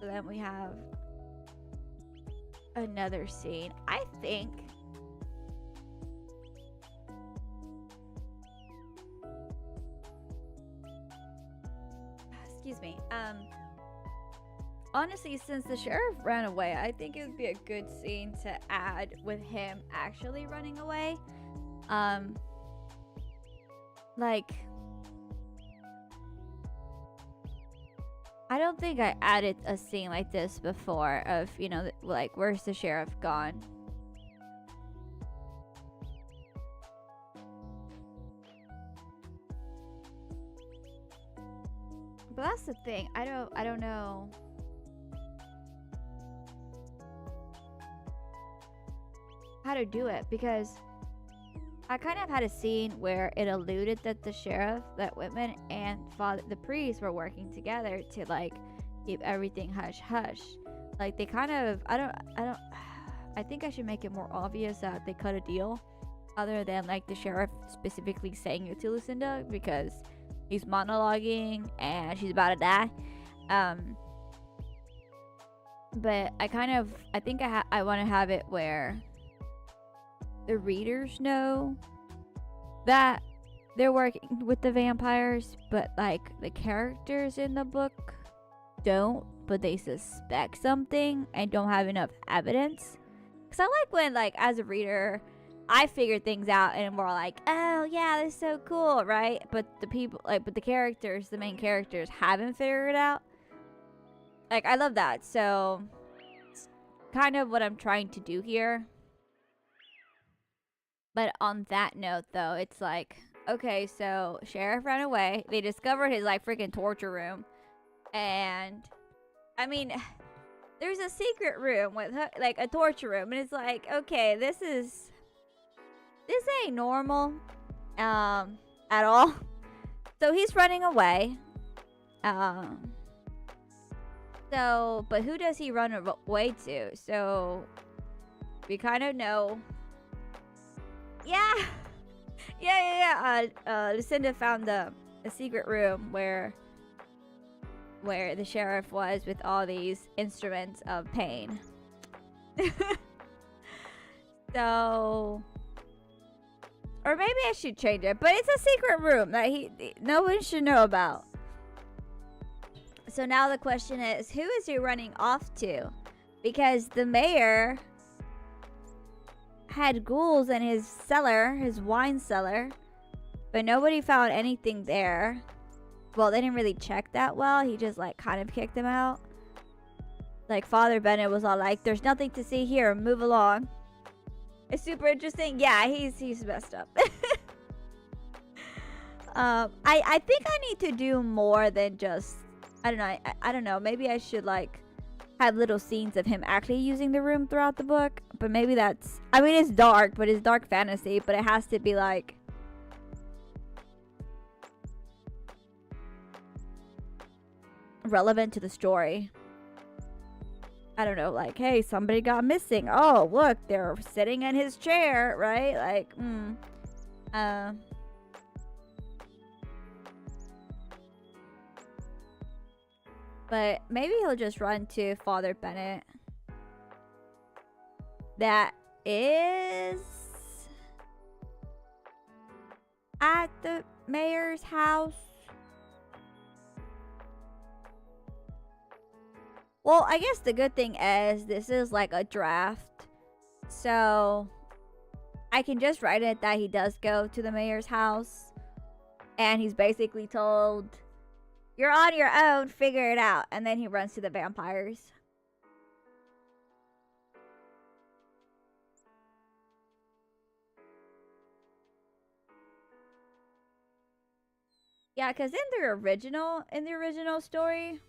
S1: So then we have another scene. I think excuse me. Honestly, since the sheriff ran away, I think it would be a good scene to add with him actually running away. Like, I don't think I added a scene like this before of, you know, like, where's the sheriff gone? But that's the thing. I don't know. How to do it, because I kind of had a scene where it alluded that the sheriff, that Whitman and the priest were working together to like keep everything hush hush. Like they kind of, I think I should make it more obvious that they cut a deal, other than like the sheriff specifically saying it to Lucinda, because he's monologuing and she's about to die. But I think I want to have it where the readers know that they're working with the vampires, but like the characters in the book don't, but they suspect something and don't have enough evidence. Because I like when, like, as a reader, I figure things out and we're like, oh yeah, that's so cool, right? But the people, like, but the characters, the main characters, haven't figured it out. Like, I love that. So it's kind of what I'm trying to do here. But on that note, though, it's like, okay, so sheriff ran away. They discovered his, like, freaking torture room. And, I mean, there's a secret room with, like, a torture room. And it's like, okay, this ain't normal at all. So he's running away. So, but who does he run away to? So, we kind of know. Yeah. Lucinda found a secret room where the sheriff was with all these instruments of pain. So, or maybe I should change it, but it's a secret room that no one should know about. So now the question is, who is he running off to? Because the mayor had ghouls in his cellar, his wine cellar, but nobody found anything there. Well, they didn't really check that well. He just, like, kind of kicked them out. Like, Father Bennett was all like, there's nothing to see here, move along. It's super interesting. Yeah, he's messed up. I think I need to do more than just, I don't know. I don't know. Maybe I should like have little scenes of him actually using the room throughout the book. But maybe that's, I mean, it's dark, but it's dark fantasy. But it has to be like relevant to the story. I don't know, like, hey, somebody got missing. Oh, look, they're sitting in his chair, right? Like, but maybe he'll just run to Father Bennett. That is at the mayor's house. Well, I guess the good thing is this is like a draft. So I can just write it that he does go to the mayor's house. And he's basically told, you're on your own, figure it out. And then he runs to the vampires. Yeah, because in the original story,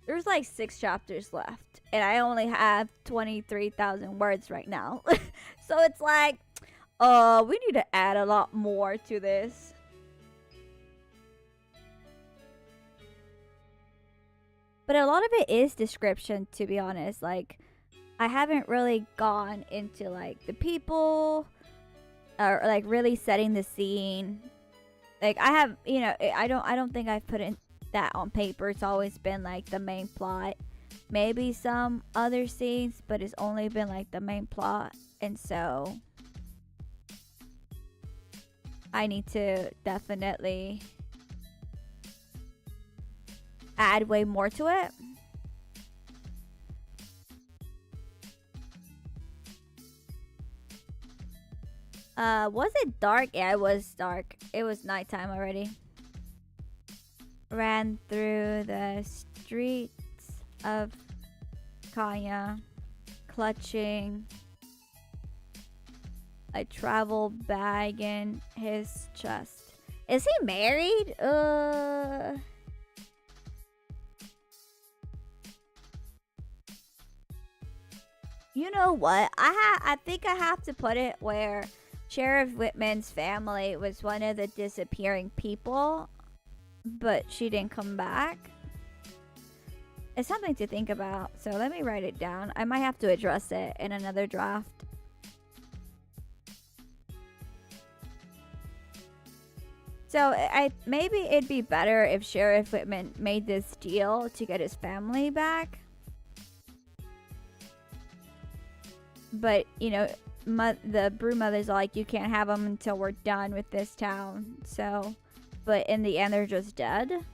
S1: there's like 6 chapters left, and I only have 23,000 words right now. So it's like, we need to add a lot more to this. But a lot of it is description, to be honest. Like, I haven't really gone into like the people or like really setting the scene. Like I have, you know, I don't think I've put in that on paper. It's always been like the main plot, maybe some other scenes, but it's only been like the main plot. And so I need to definitely add way more to it. Was it dark? Yeah, it was dark. It was nighttime already. Ran through the streets of Kanya, clutching a travel bag in his chest. Is he married? You know what? I think I have to put it where Sheriff Whitman's family was one of the disappearing people, but she didn't come back. It's something to think about, so let me write it down. I might have to address it in another draft. So maybe it'd be better if Sheriff Whitman made this deal to get his family back. But, you know, the brood mother's like, you can't have them until we're done with this town. So, but in the end, they're just dead.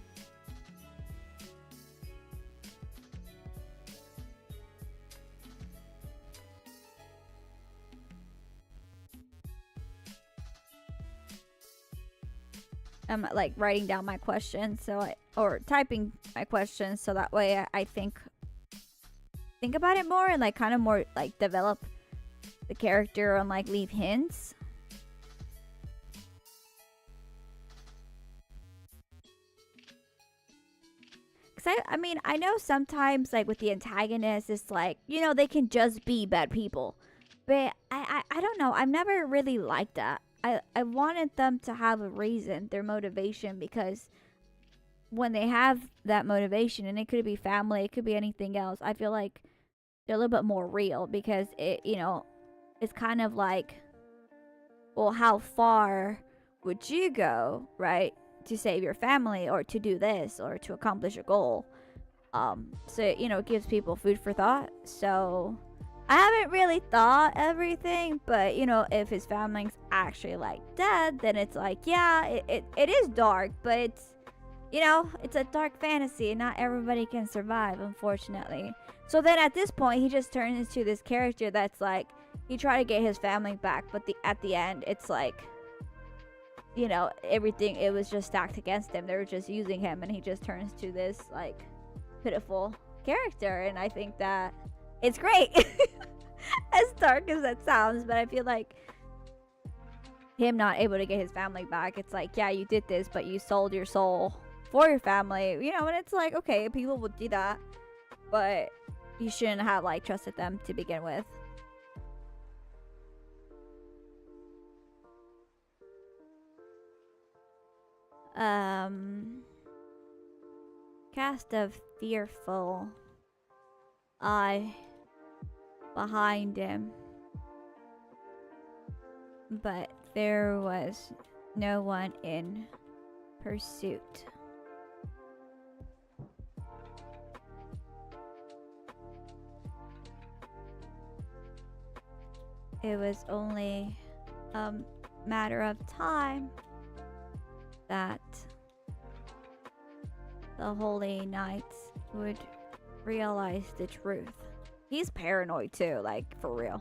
S1: I'm like writing down my questions, or typing my questions, so that way I think about it more and like kind of more like develop the character and like leave hints. Because I mean, I know sometimes like with the antagonist, it's like, you know, they can just be bad people. But I don't know. I've never really liked that. I wanted them to have a reason, their motivation, because when they have that motivation, and it could be family, it could be anything else, I feel like they're a little bit more real, because it, you know, it's kind of like, well, how far would you go, right, to save your family or to do this or to accomplish a goal? So, you know, it gives people food for thought. So I haven't really thought everything, but, you know, if his family's actually like dead, then it's like, yeah, it is dark, but it's, you know, it's a dark fantasy and not everybody can survive, unfortunately. So then at this point, he just turns into this character that's like, he tried to get his family back, but at the end, it's like, you know, everything, it was just stacked against him. They were just using him, and he just turns to this like pitiful character, and I think that it's great. As dark as that sounds, but I feel like him not able to get his family back, it's like, yeah, you did this, but you sold your soul for your family, you know, and it's like, okay, people would do that, but you shouldn't have, like, trusted them to begin with. Cast of fearful eye behind him, but there was no one in pursuit. It was only a matter of time that the Holy Knights would realize the truth. He's paranoid too, like, for real.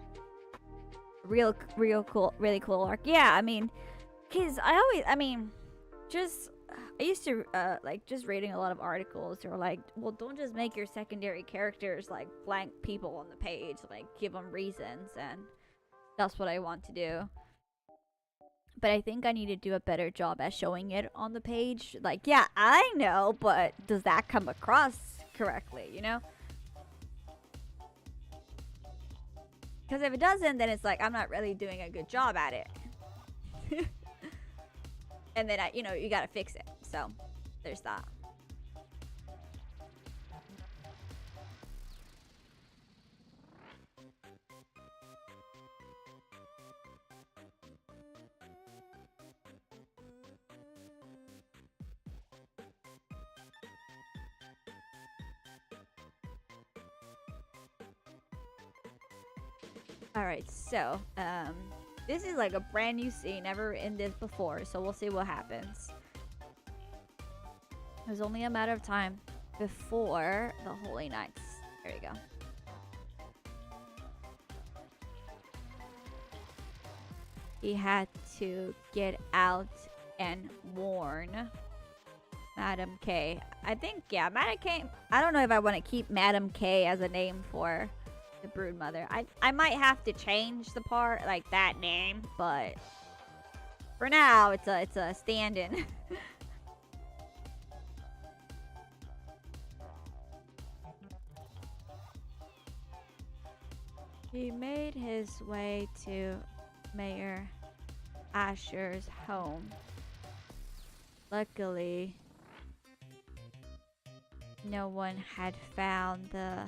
S1: Real cool, really cool arc. Yeah, I mean, cause I used to like just reading a lot of articles. They were like, well, don't just make your secondary characters like blank people on the page. Like, give them reasons, and that's what I want to do. But I think I need to do a better job at showing it on the page. Like, yeah, I know, but does that come across correctly, you know? Because if it doesn't, then it's like, I'm not really doing a good job at it. And then, you gotta fix it. So, there's that. Alright, so, this is like a brand new scene, never in this before, so we'll see what happens. It was only a matter of time before the Holy Knights. There we go. He had to get out and warn Madam K. I think, yeah, Madam K. I don't know if I want to keep Madam K as a name for the Broodmother. I might have to change the part, like that name, but for now it's a stand-in. He made his way to Mayor Asher's home. Luckily, no one had found the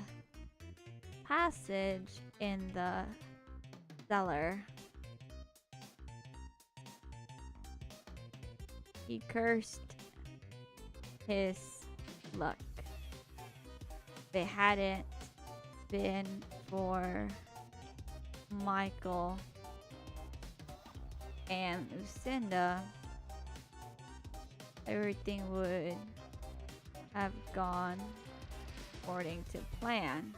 S1: passage in the cellar. He cursed his luck. If it hadn't been for Michael and Lucinda, everything would have gone according to plan.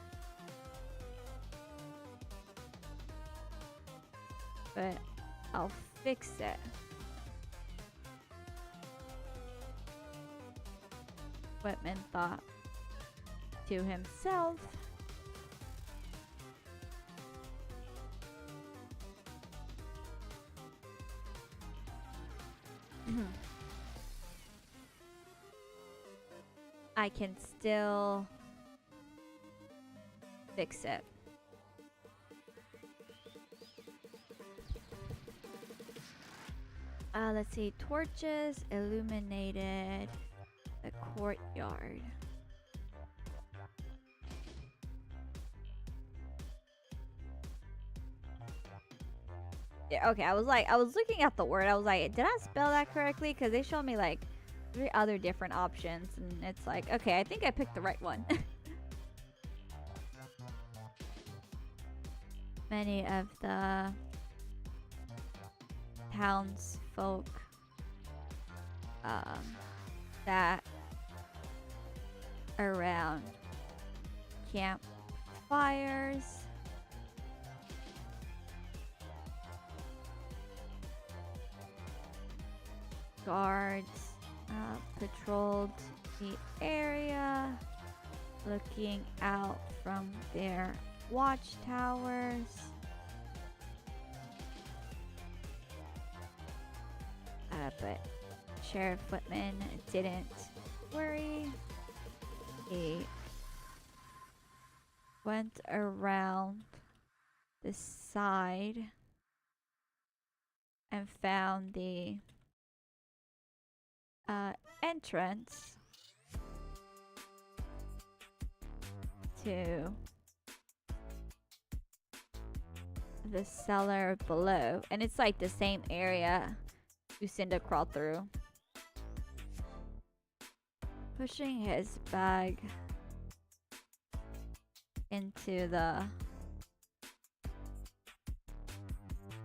S1: But I'll fix it. Whitman thought to himself. I can still fix it. Let's see. Torches illuminated the courtyard. Yeah, okay, I was looking at the word. I was like, did I spell that correctly? Because they showed me like 3 other different options, and it's like, okay, I think I picked the right one. Many of the townsfolk that around campfires. Guards patrolled the area, looking out from their watchtowers. But Sheriff Whitman didn't worry. He went around the side and found the entrance to the cellar below, and it's like the same area Lucinda crawled through. Pushing his bag into the...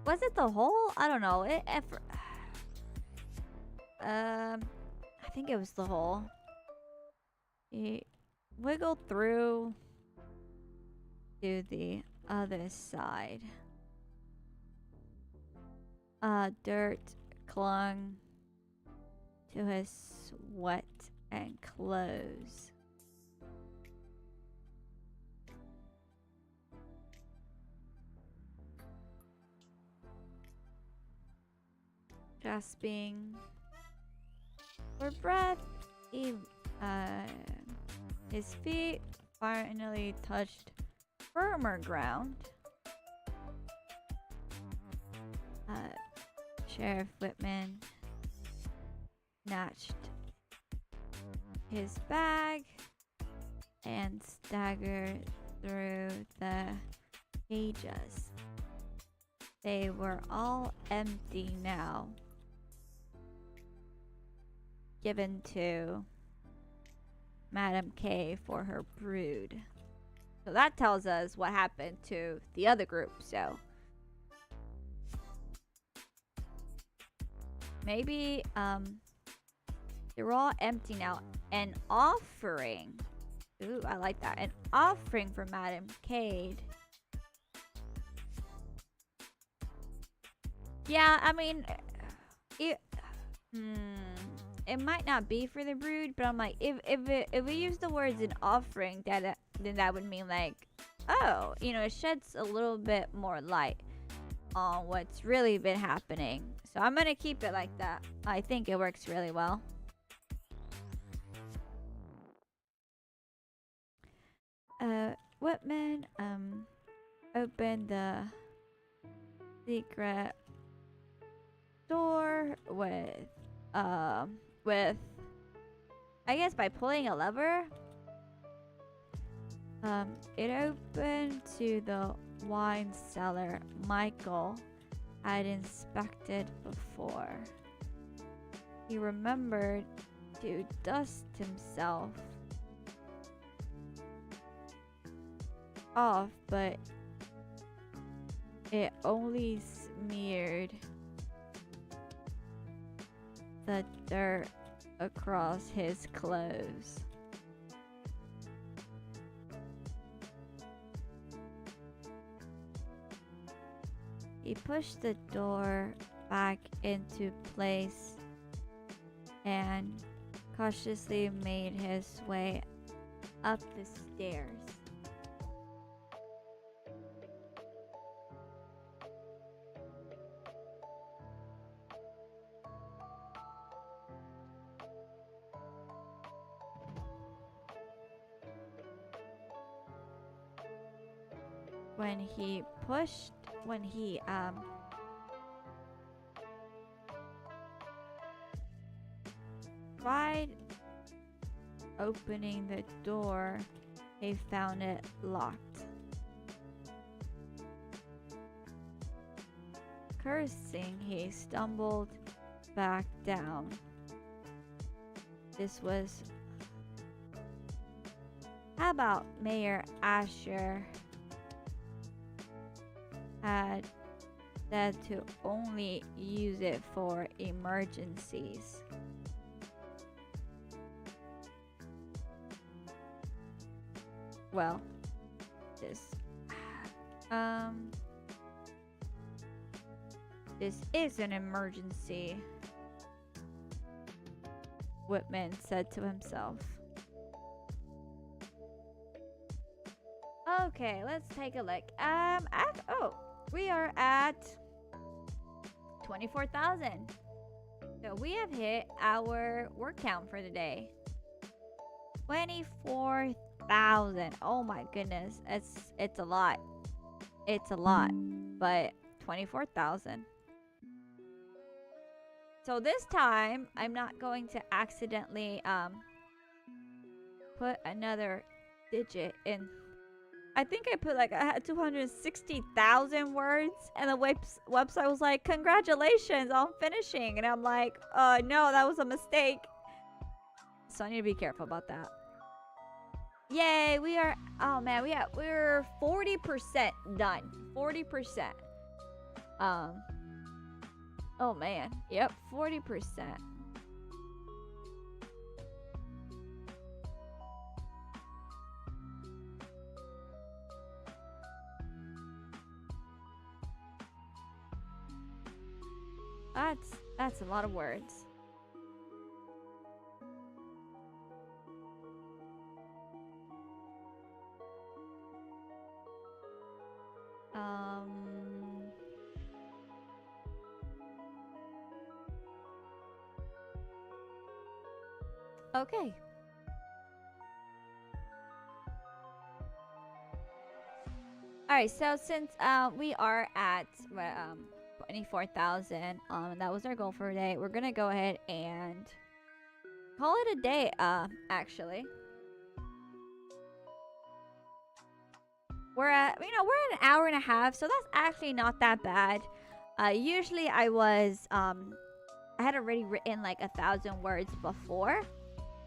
S1: Was it the hole? I don't know. I think it was the hole. He wiggled through to the other side. Dirt clung to his sweat and clothes. Gasping for breath, his feet finally touched firmer ground. Sheriff Whitman snatched his bag and staggered through the cages. They were all empty now, given to Madam K for her brood. So that tells us what happened to the other group. So maybe they're all empty now. An offering. Ooh, I like that. An offering for Madam Cade. Yeah, I mean, it might not be for the brood, but I'm like, if we use the words an offering, then that would mean like, oh, you know, it sheds a little bit more light on what's really been happening. So I'm gonna keep it like that. I think it works really well. Whitman opened the secret door with I guess by pulling a lever. It opened to the wine cellar Michael had inspected before. He remembered to dust himself off, but it only smeared the dirt across his clothes. He pushed the door back into place and cautiously made his way up the stairs. When he tried opening the door, he found it locked. Cursing, he stumbled back down. This was... How about Mayor Asher had said to only use it for emergencies? Well, this is an emergency, Whitman said to himself. Okay, let's take a look. We are at 24,000. So we have hit our word count for the day. 24,000. Oh my goodness. It's a lot. It's a lot. But 24,000. So this time I'm not going to accidentally put another digit in. I think I put like I had 260,000 words, and the website was like, "Congratulations on finishing," and I'm like, no, that was a mistake." So I need to be careful about that. Yay, we are. Oh man, we're 40% done. 40%. Oh man, yep, 40%. That's a lot of words. Okay. All right, so since we are at 24,000, that was our goal for today. We're gonna go ahead and call it a day. Actually, we're at we're an hour and a half, so that's actually not that bad. Usually I had already written like 1,000 words before.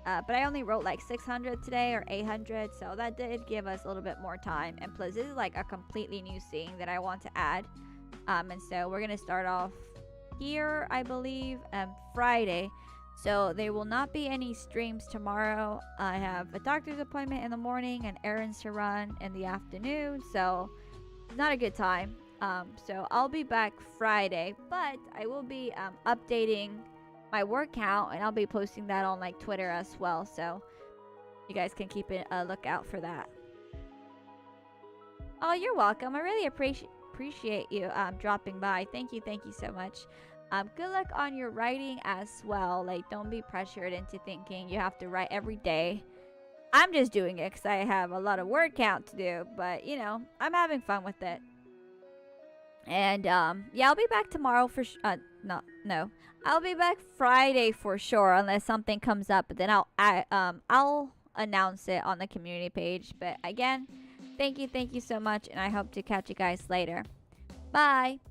S1: But I only wrote like 600 today or 800, so that did give us a little bit more time. And plus, this is like a completely new scene that I want to add. And so we're gonna start off here, I believe, Friday. So there will not be any streams tomorrow. I have a doctor's appointment in the morning and errands to run in the afternoon, so not a good time. So I'll be back Friday, but I will be updating my word count, and I'll be posting that on like Twitter as well, so you guys can keep a lookout for that. Oh, you're welcome. I really appreciate you dropping by. Thank you so much. Good luck on your writing as well. Like, don't be pressured into thinking you have to write every day. I'm just doing it because I have a lot of word count to do, but I'm having fun with it. And yeah, I'll be back tomorrow for no. I'll be back Friday for sure, unless something comes up. But then I'll announce it on the community page. But again, thank you so much, and I hope to catch you guys later. Bye.